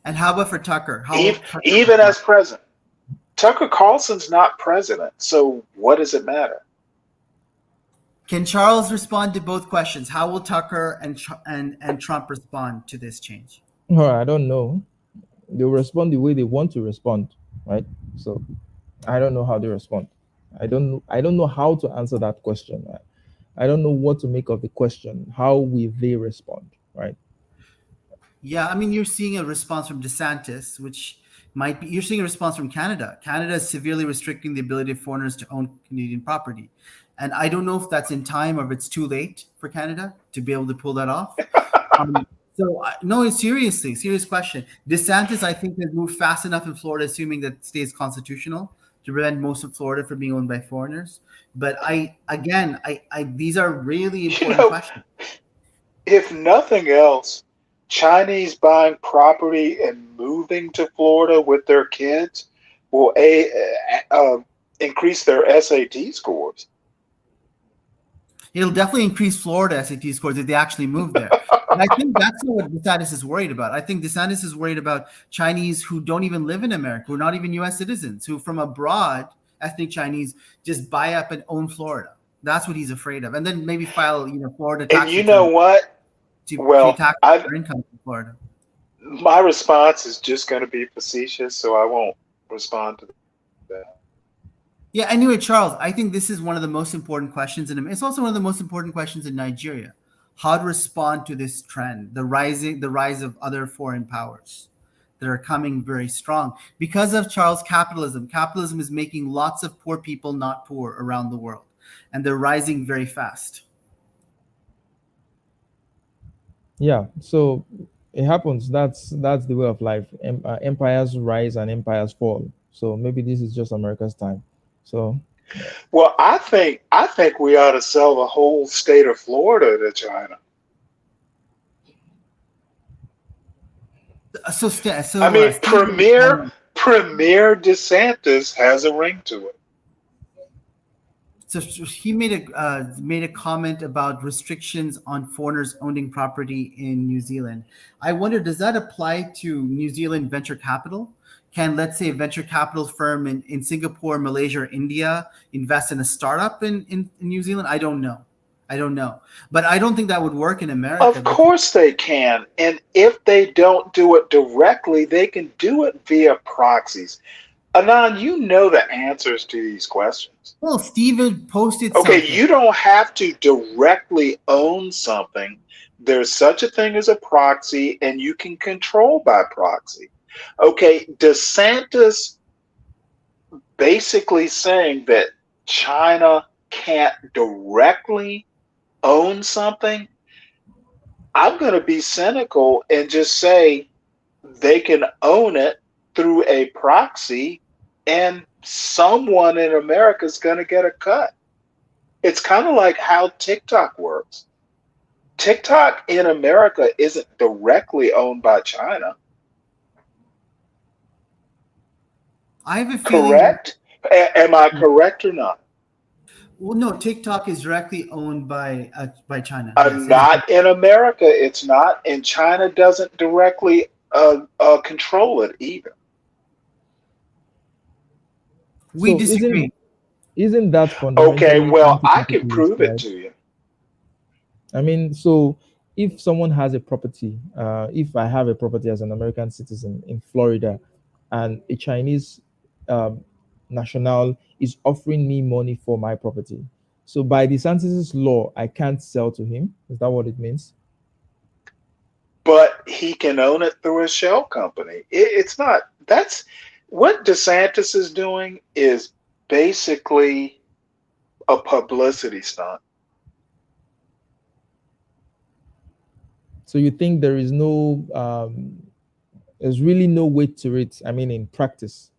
And how about for Tucker? How will Even, Tucker even respond? as president. Tucker Carlson's not president, so what does it matter? Can Charles respond to both questions? How will Tucker and Trump respond to this change? Well, I don't know. They'll respond the way they want to respond, right? So I don't know how they respond. I don't know how to answer that question. I don't know what to make of the question. How will they respond, right? Yeah, I mean, you're seeing a response from DeSantis, which might be, you're seeing a response from Canada. Canada is severely restricting the ability of foreigners to own Canadian property. And I don't know if that's in time or if it's too late for Canada to be able to pull that off. No, seriously, serious question. DeSantis, I think, has moved fast enough in Florida, assuming that it stays constitutional, to prevent most of Florida from being owned by foreigners. But these are really You important know, questions. if nothing else, Chinese buying property and moving to Florida with their kids will increase their SAT scores. It'll definitely increase Florida SAT scores if they actually move there. And I think that's not what DeSantis is worried about. I think DeSantis is worried about Chinese who don't even live in America, who are not even U.S. citizens, who from abroad, ethnic Chinese, just buy up and own Florida. That's what he's afraid of. And then maybe file, Florida And tax you know returns what? to pay Well, tax on their income in Florida. my response is just going to be facetious, so I won't respond to that. Yeah, anyway, Charles, I think this is one of the most important questions. And it's also one of the most important questions in Nigeria. How to respond to this trend, the rise of other foreign powers that are coming very strong. Because of Charles, capitalism is making lots of poor people not poor around the world. And they're rising very fast. Yeah. So it happens. That's the way of life. Empires rise and empires fall. So maybe this is just America's time. So Well, I think we ought to sell the whole state of Florida to China. I mean, Steve, Premier DeSantis has a ring to it. so he made a comment about restrictions on foreigners owning property in New Zealand. I wonder, does that apply to New Zealand venture capital? Can, let's say, a venture capital firm in Singapore, Malaysia, or India invest in a startup in New Zealand? I don't know. But I don't think that would work in America Of because course they can. And if they don't do it directly, they can do it via proxies. Anand, you know the answers to these questions. well, Steven posted Okay, something. you don't have to directly own something. There's such a thing as a proxy, and you can control by proxy. Okay, DeSantis basically saying that China can't directly own something. I'm going to be cynical and just say they can own it through a proxy, and someone in America is going to get a cut. It's kind of like how TikTok works. TikTok in America isn't directly owned by China, I have a feeling that correct? Am I correct or not? Well, no, TikTok is directly owned by China. Yes, it is. Not in America, it's not, and China doesn't directly control it either. We So disagree. isn't that Okay, fundamentally well, I can anti-capitalist, prove it right? to you. I mean, so if someone has a property, if I have a property as an American citizen in Florida, and a Chinese um, national is offering me money for my property, so by DeSantis's law, I can't sell to him. Is that what it means? But he can own it through a shell company. It's not, that's what DeSantis is doing is basically a publicity stunt. So you think there's really no weight to it? I mean, in practice,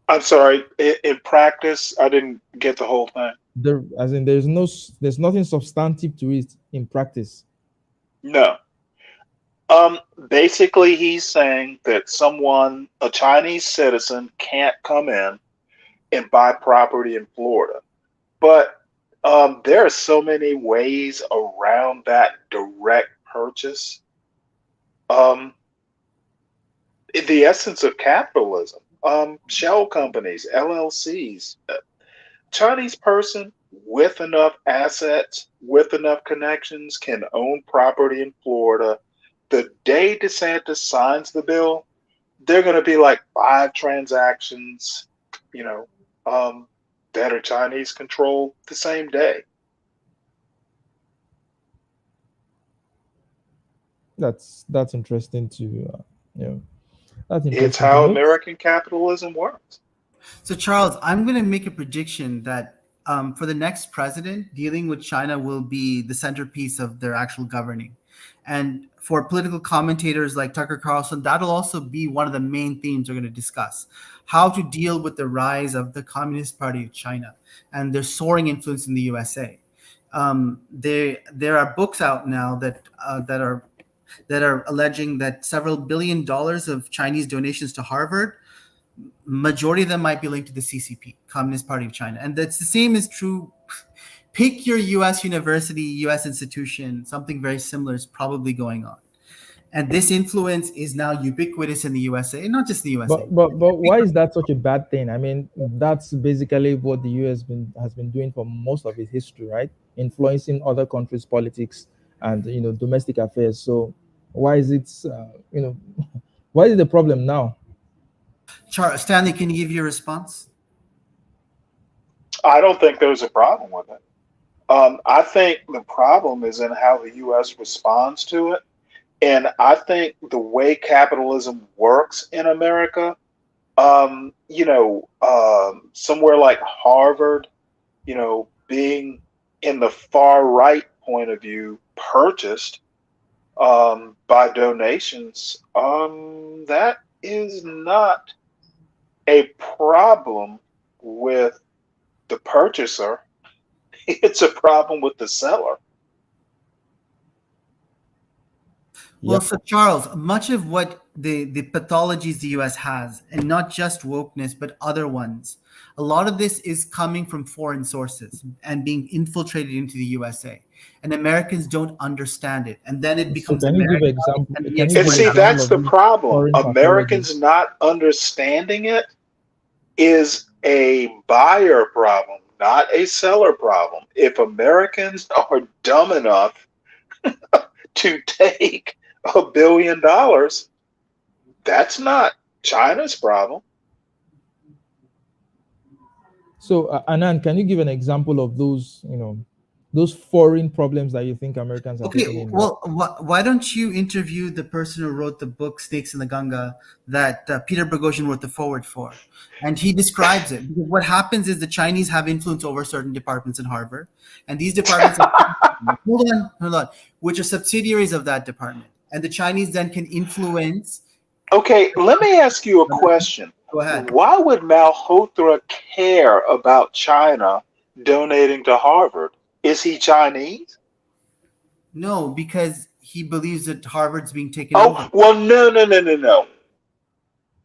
I'm sorry, in practice, I didn't get the whole thing. as in there's nothing substantive to it in practice. No. Basically, he's saying that someone, a Chinese citizen, can't come in and buy property in Florida. But there are so many ways around that direct purchase. Um, the essence of capitalism, shell companies, LLCs, Chinese person with enough assets, with enough connections, can own property in Florida. The day DeSantis signs the bill, they're going to be like 5 transactions, you know, that are Chinese controlled the same day. That's interesting to you know that's It's interesting to how note. American capitalism works. So, Charles, I'm going to make a prediction that for the next president, dealing with China will be the centerpiece of their actual governing. And for political commentators like Tucker Carlson, that'll also be one of the main themes we're going to discuss: how to deal with the rise of the Communist Party of China and their soaring influence in the USA. There are books out now that are alleging that several $billion of Chinese donations to Harvard, majority of them might be linked to the CCP, Communist Party of China. And that's the same is true. Pick your US university, US institution, something very similar is probably going on. And this influence is now ubiquitous in the USA, and not just the USA. But why is that such a bad thing? I mean, that's basically what the US has been doing for most of its history, right? Influencing other countries' politics and domestic affairs. So why is it why is it the problem now? Stanley, can you give your response? I don't think there's a problem with it. I think the problem is in how the U.S. responds to it. And I think the way capitalism works in America, somewhere like Harvard, being in the far right point of view, purchased by donations, that is not a problem with the purchaser. It's a problem with the seller. Well, Yep. so Charles, much of what the pathologies the US has, and not just wokeness, but other ones, a lot of this is coming from foreign sources and being infiltrated into the USA. And Americans don't understand it. And then it So becomes Americanized and we can you And give an see, externalize. example that's of the these problem. foreign pathologies? Americans not understanding it is a buyer problem, not a seller problem. If Americans are dumb enough to take $1 billion, that's not China's problem. So, Anand, can you give an example of those foreign problems that you think Americans are Okay, taking in? well, why don't you interview the person who wrote the book Snakes in the Ganga that Peter Boghossian wrote the forward for? And he describes it. Because what happens is the Chinese have influence over certain departments in Harvard, and these departments are, hold on, which are subsidiaries of that department. And the Chinese then can influence. Okay, let me ask you a question. Go ahead. Why would Malhotra care about China donating to Harvard? Is he Chinese? No, because he believes that Harvard's being taken over. Oh, well, no, no, no, no, no.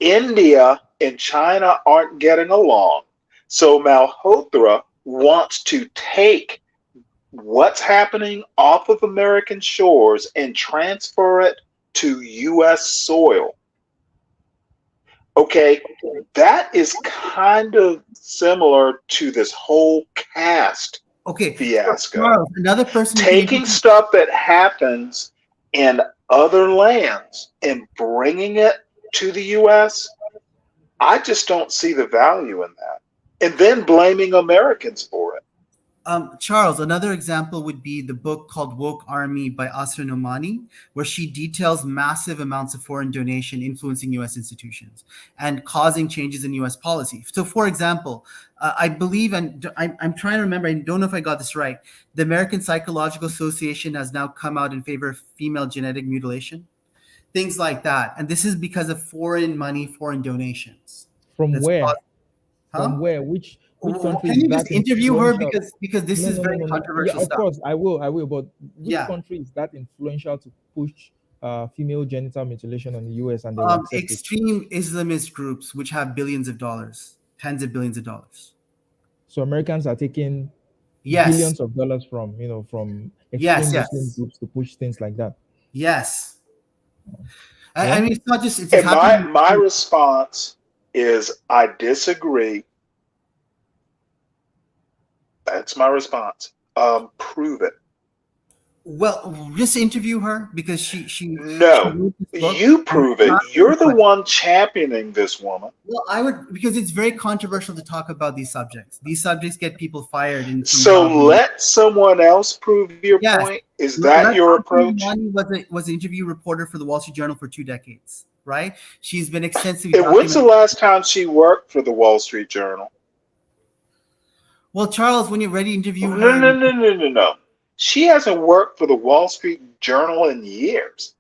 India and China aren't getting along. So Malhotra wants to take what's happening off of American shores and transfer it to US soil. Okay, that is kind of similar to this whole caste Okay, so fiasco. Charles, another person you can Taking interview. stuff that happens in other lands and bringing it to the US, I just don't see the value in that. And then blaming Americans for it. Charles, another example would be the book called Woke Army by Asra Nomani, where she details massive amounts of foreign donation influencing US institutions and causing changes in US policy. So, for example, I believe, and I'm trying to remember, I don't know if I got this right, the American Psychological Association has now come out in favor of female genetic mutilation, things like that. And this is because of foreign money, foreign donations. From That's where? caused, From huh? where? Which country Can is you that just interview her influential? because this No, is no, no, very no, no. Yeah, controversial of stuff. course, I will. I will. But which Yeah. country is that influential to push female genital mutilation on the US and they will accept it? Extreme Islamist groups which have billions of dollars, tens of billions of dollars. So Americans are taking Yes, billions of dollars from from yes, extreme Muslim yes, groups to push things like that. yes. I Well, mean, it's not just it's And my happening. my response is I disagree. That's my response. Prove it. Well, just interview her because she No, wrote this book you and prove it. ask her You're the questions. one championing this woman. Well, I would because it's very controversial to talk about these subjects. These subjects get people fired and from So jobs. let someone else prove your Yes, point. Is that let your Asha approach? Nomani was an interview reporter for the Wall Street Journal for 2 decades, right? She's been extensively And when's the documented. last time she worked for the Wall Street Journal? Well, Charles, when you're ready to No, interview no, her, no, no, no, no. She hasn't worked for the Wall Street Journal in years.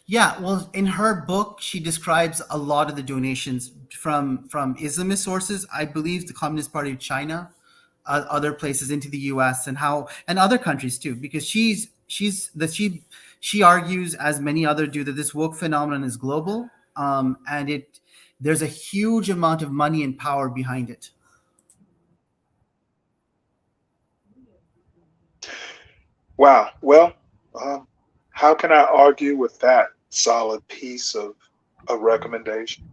yeah, well, in her book, she describes a lot of the donations from Islamist sources. I believe the Communist Party of China, other places into the U.S. and other countries too, because she argues, as many other do, that this woke phenomenon is global, and there's a huge amount of money and power behind it. Wow. Well, um, how can I argue with that solid piece of a recommendation?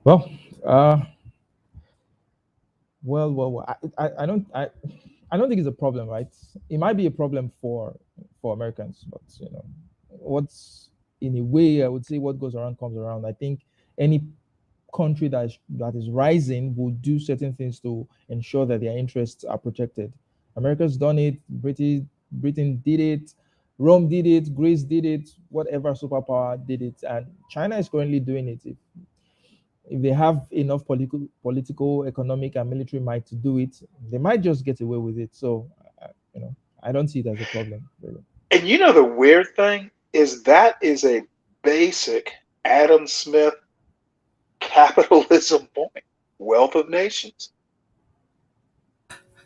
well, uh, I don't think it's a problem, right? It might be a problem for Americans, but what's in a way I would say what goes around comes around. I think any country that is rising will do certain things to ensure that their interests are protected. America's done it. Britain did it. Rome did it. Greece did it. Whatever superpower did it, and China is currently doing it. If they have enough political, economic, and military might to do it, they might just get away with it. So, I don't see it as a problem, really. And you know the weird thing is that is a basic Adam Smith capitalism point. Wealth of nations.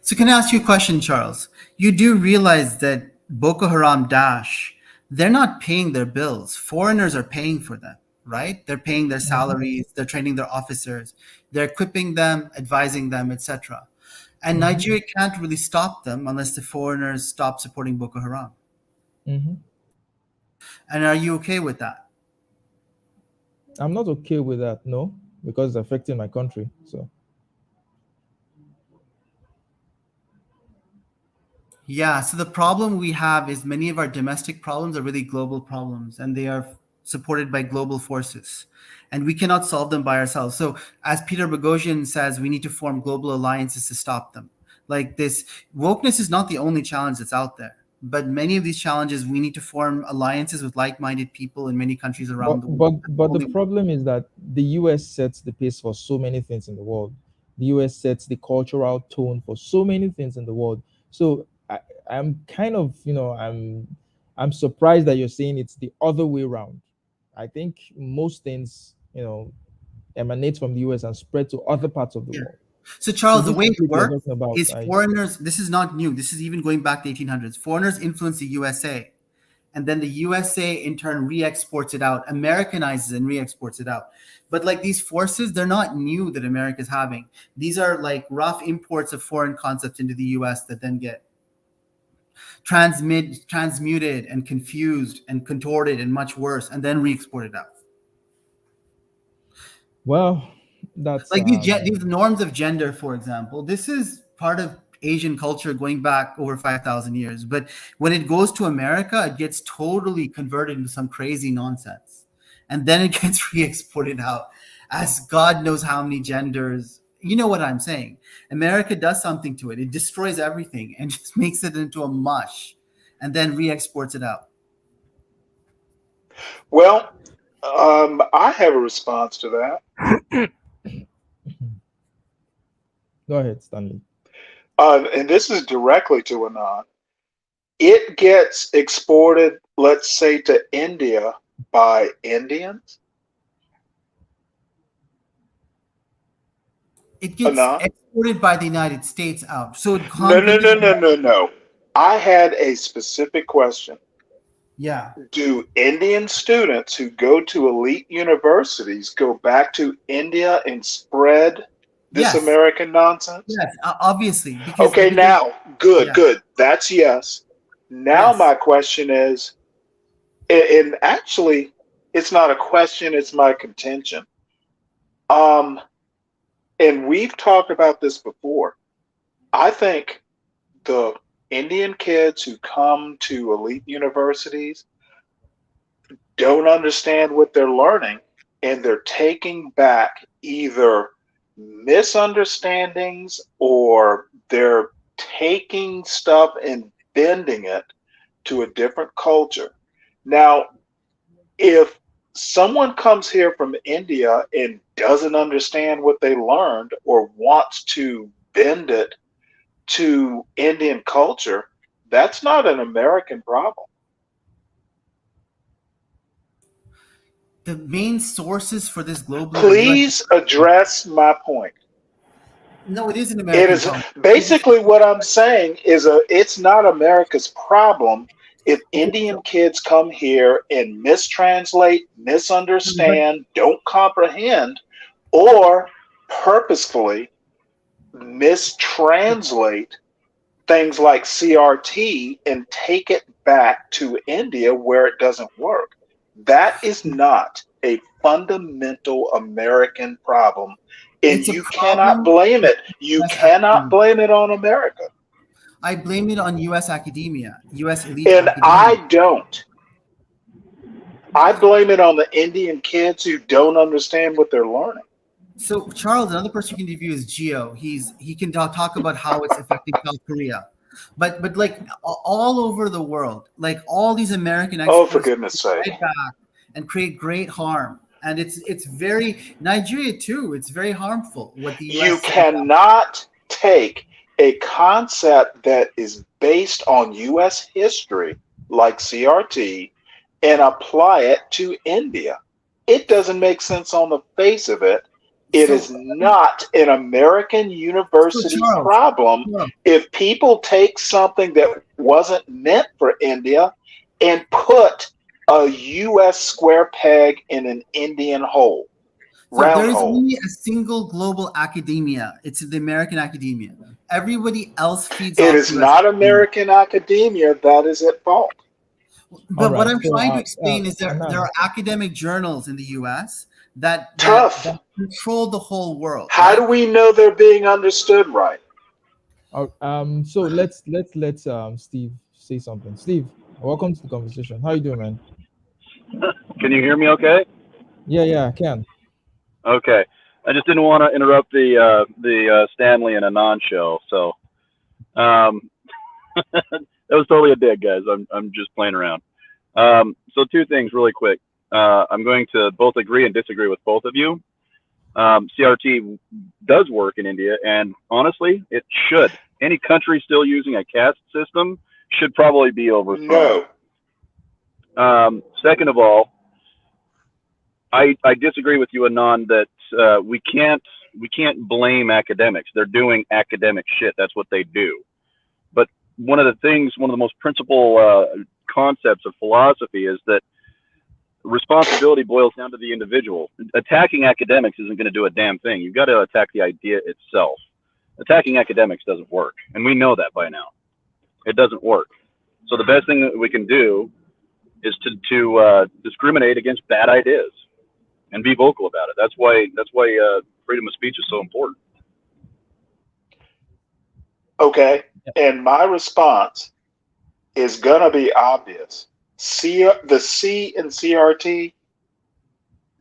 So, can I ask you a question, Charles? You do realize that Boko Haram Daesh, they're not paying their bills. Foreigners are paying for them, right? They're paying their Mhm, salaries, they're training their officers, they're equipping them, advising them, etc. And mhm, Nigeria can't really stop them unless the foreigners stop supporting Boko Haram. mhm. And are you okay with that? I'm not okay with that, no, because it's affecting my country. So, Yeah, so the problem we have is many of our domestic problems are really global problems and they are supported by global forces. And we cannot solve them by ourselves. So, as Peter Boghossian says, we need to form global alliances to stop them. Like this, wokeness is not the only challenge that's out there. But many of these challenges, we need to form alliances with like minded people in many countries but around the world. but That's the but the only way. problem is that the US sets the pace for so many things in the world. The US sets the cultural tone for so many things in the world. So I'm kind of, I'm surprised that you're saying it's the other way around. I think most things, emanate from the US and spread to other parts of the Yeah. world. So So Charles, the this way it conflict you're works talking about, is foreigners. This is not new. This is even going back to 1800s. Foreigners influence the USA, and then the USA in turn re-exports it out, Americanizes and re-exports it out. But like these forces, they're not new that America's having. These are like rough imports of foreign concepts into the US that then get transmuted and confused and contorted and much worse, and then re-exported out. well, that's Like these norms of gender, for example, this is part of Asian culture going back over 5,000 years. But when it goes to America, it gets totally converted into some crazy nonsense. And then it gets re-exported out as God knows how many genders. You know what I'm saying? America does something to it. It destroys everything and just makes it into a mush and then re-exports it out. Well, I have a response to that. Go ahead, Stanley. And this is directly to Anand. It gets exported, let's say, to India by Indians. It gets Anand? exported by the United States out. So it No, no, no, congregates. no, no, no. I had a specific question. Yeah. Do Indian students who go to elite universities go back to India and spread this Yes. American nonsense? Yes. Obviously, Okay, because now, good, yeah. good. That's yes. Now, Yes. my question is, and actually, it's not a question, it's my contention. Um, and we've talked about this before. I think the Indian kids who come to elite universities don't understand what they're learning, and they're taking back either misunderstandings or they're taking stuff and bending it to a different culture. Now, if someone comes here from India and doesn't understand what they learned or wants to bend it to Indian culture, that's not an American problem. The main sources for this globally are U.S. Please address my point. No, it is an It American is problem. basically what I'm saying is it's not America's problem if Indian kids come here and mistranslate, But misunderstand, don't comprehend, or purposefully mistranslate things like CRT and take it back to India where it doesn't work. That is not a fundamental American problem. And it's a you cannot problem blame with it. You U.S. cannot academia. blame it on America. I blame it on U.S. academia, U.S. elite And academia. I don't. I blame it on the Indian kids who don't understand what they're learning. So Charles, another person you can interview is Geo. He can talk about how it's affecting South Korea, but like all over the world, like all these American Oh, for exports goodness sake. right back and create great harm. And it's very Nigeria too. It's very harmful what the You U.S. sends out. cannot take a concept that is based on U.S. history, like CRT, and apply it to India. It doesn't make sense on the face of it. It is So not an American so university Charles, problem Charles, if people take something that wasn't meant for India and put a U.S. square peg in an Indian hole, so there round is hole. only a single global academia. It's the American academia. Everybody else feeds It off is U.S. not academia. American academia that is at fault. All But what right. I'm So, trying to explain is there Anand, are academic journals in the U.S. that Tough. control the whole world, How do right? we know they're being understood right? so let's Steve say something. Steve, welcome to the conversation. How you doing, man? Can you hear me okay? Yeah, yeah, I can. Okay. I just didn't want to interrupt the Stanley and Anand show. So um, that was totally a dig, guys. I'm just playing around. So two things really quick. I'm going to both agree and disagree with both of you. CRT does work in India, and honestly, it should. Any country still using a caste system should probably be overthrown. No. Second of all, I disagree with you, Anand, that we can't we can't blame academics. They're doing academic shit. That's what they do. But one of the most principal concepts of philosophy is that responsibility boils down to the individual. Attacking academics isn't going to do a damn thing. You've got to attack the idea itself. Attacking academics doesn't work, and we know that by now. It doesn't work. So the best thing that we can do is to discriminate against bad ideas and be vocal about it. That's why freedom of speech is so important. Okay, and my response is gonna be obvious. The C in CRT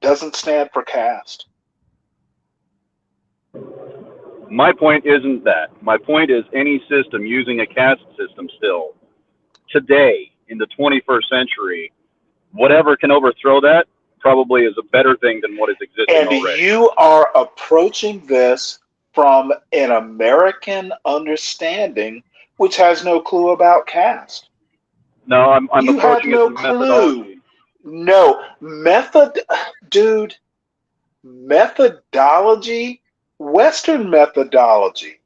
doesn't stand for caste. My point isn't that. My point is any system using a caste system still today in the 21st century, whatever can overthrow that probably is a better thing than what is existing And already. you are approaching this from an American understanding, which has no clue about caste. No, I'm You have approaching no it from methodology. No dude. Methodology, Western methodology.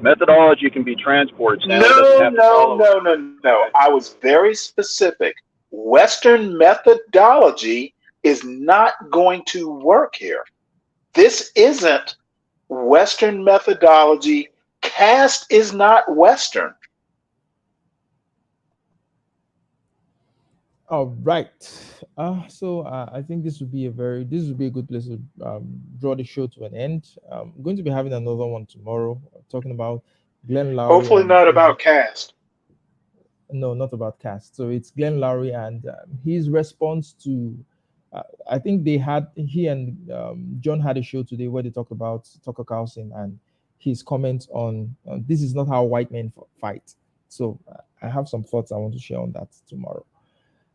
Methodology can be transported, Stanley. Doesn't have to follow it. No. I was very specific. Western methodology is not going to work here. This isn't Western methodology. Caste is not Western. All right. So I think this would be a good place to draw the show to an end. I'm going to be having another one tomorrow, talking about Glenn Lowry Hopefully and not about caste. no, not about cast. So it's Glenn Lowry and his response to. I think he and John had a show today where they talked about Tucker Carlson and his comments on this is not how white men fight. So I have some thoughts I want to share on that tomorrow.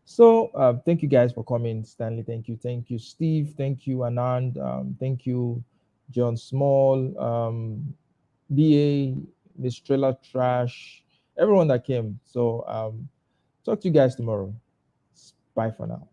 So thank you guys for coming, Stanley. Thank you, Steve. Thank you, Anand. Thank you, John Small, BA, Miss Trailer Trash, everyone that came. So talk to you guys tomorrow. Bye for now.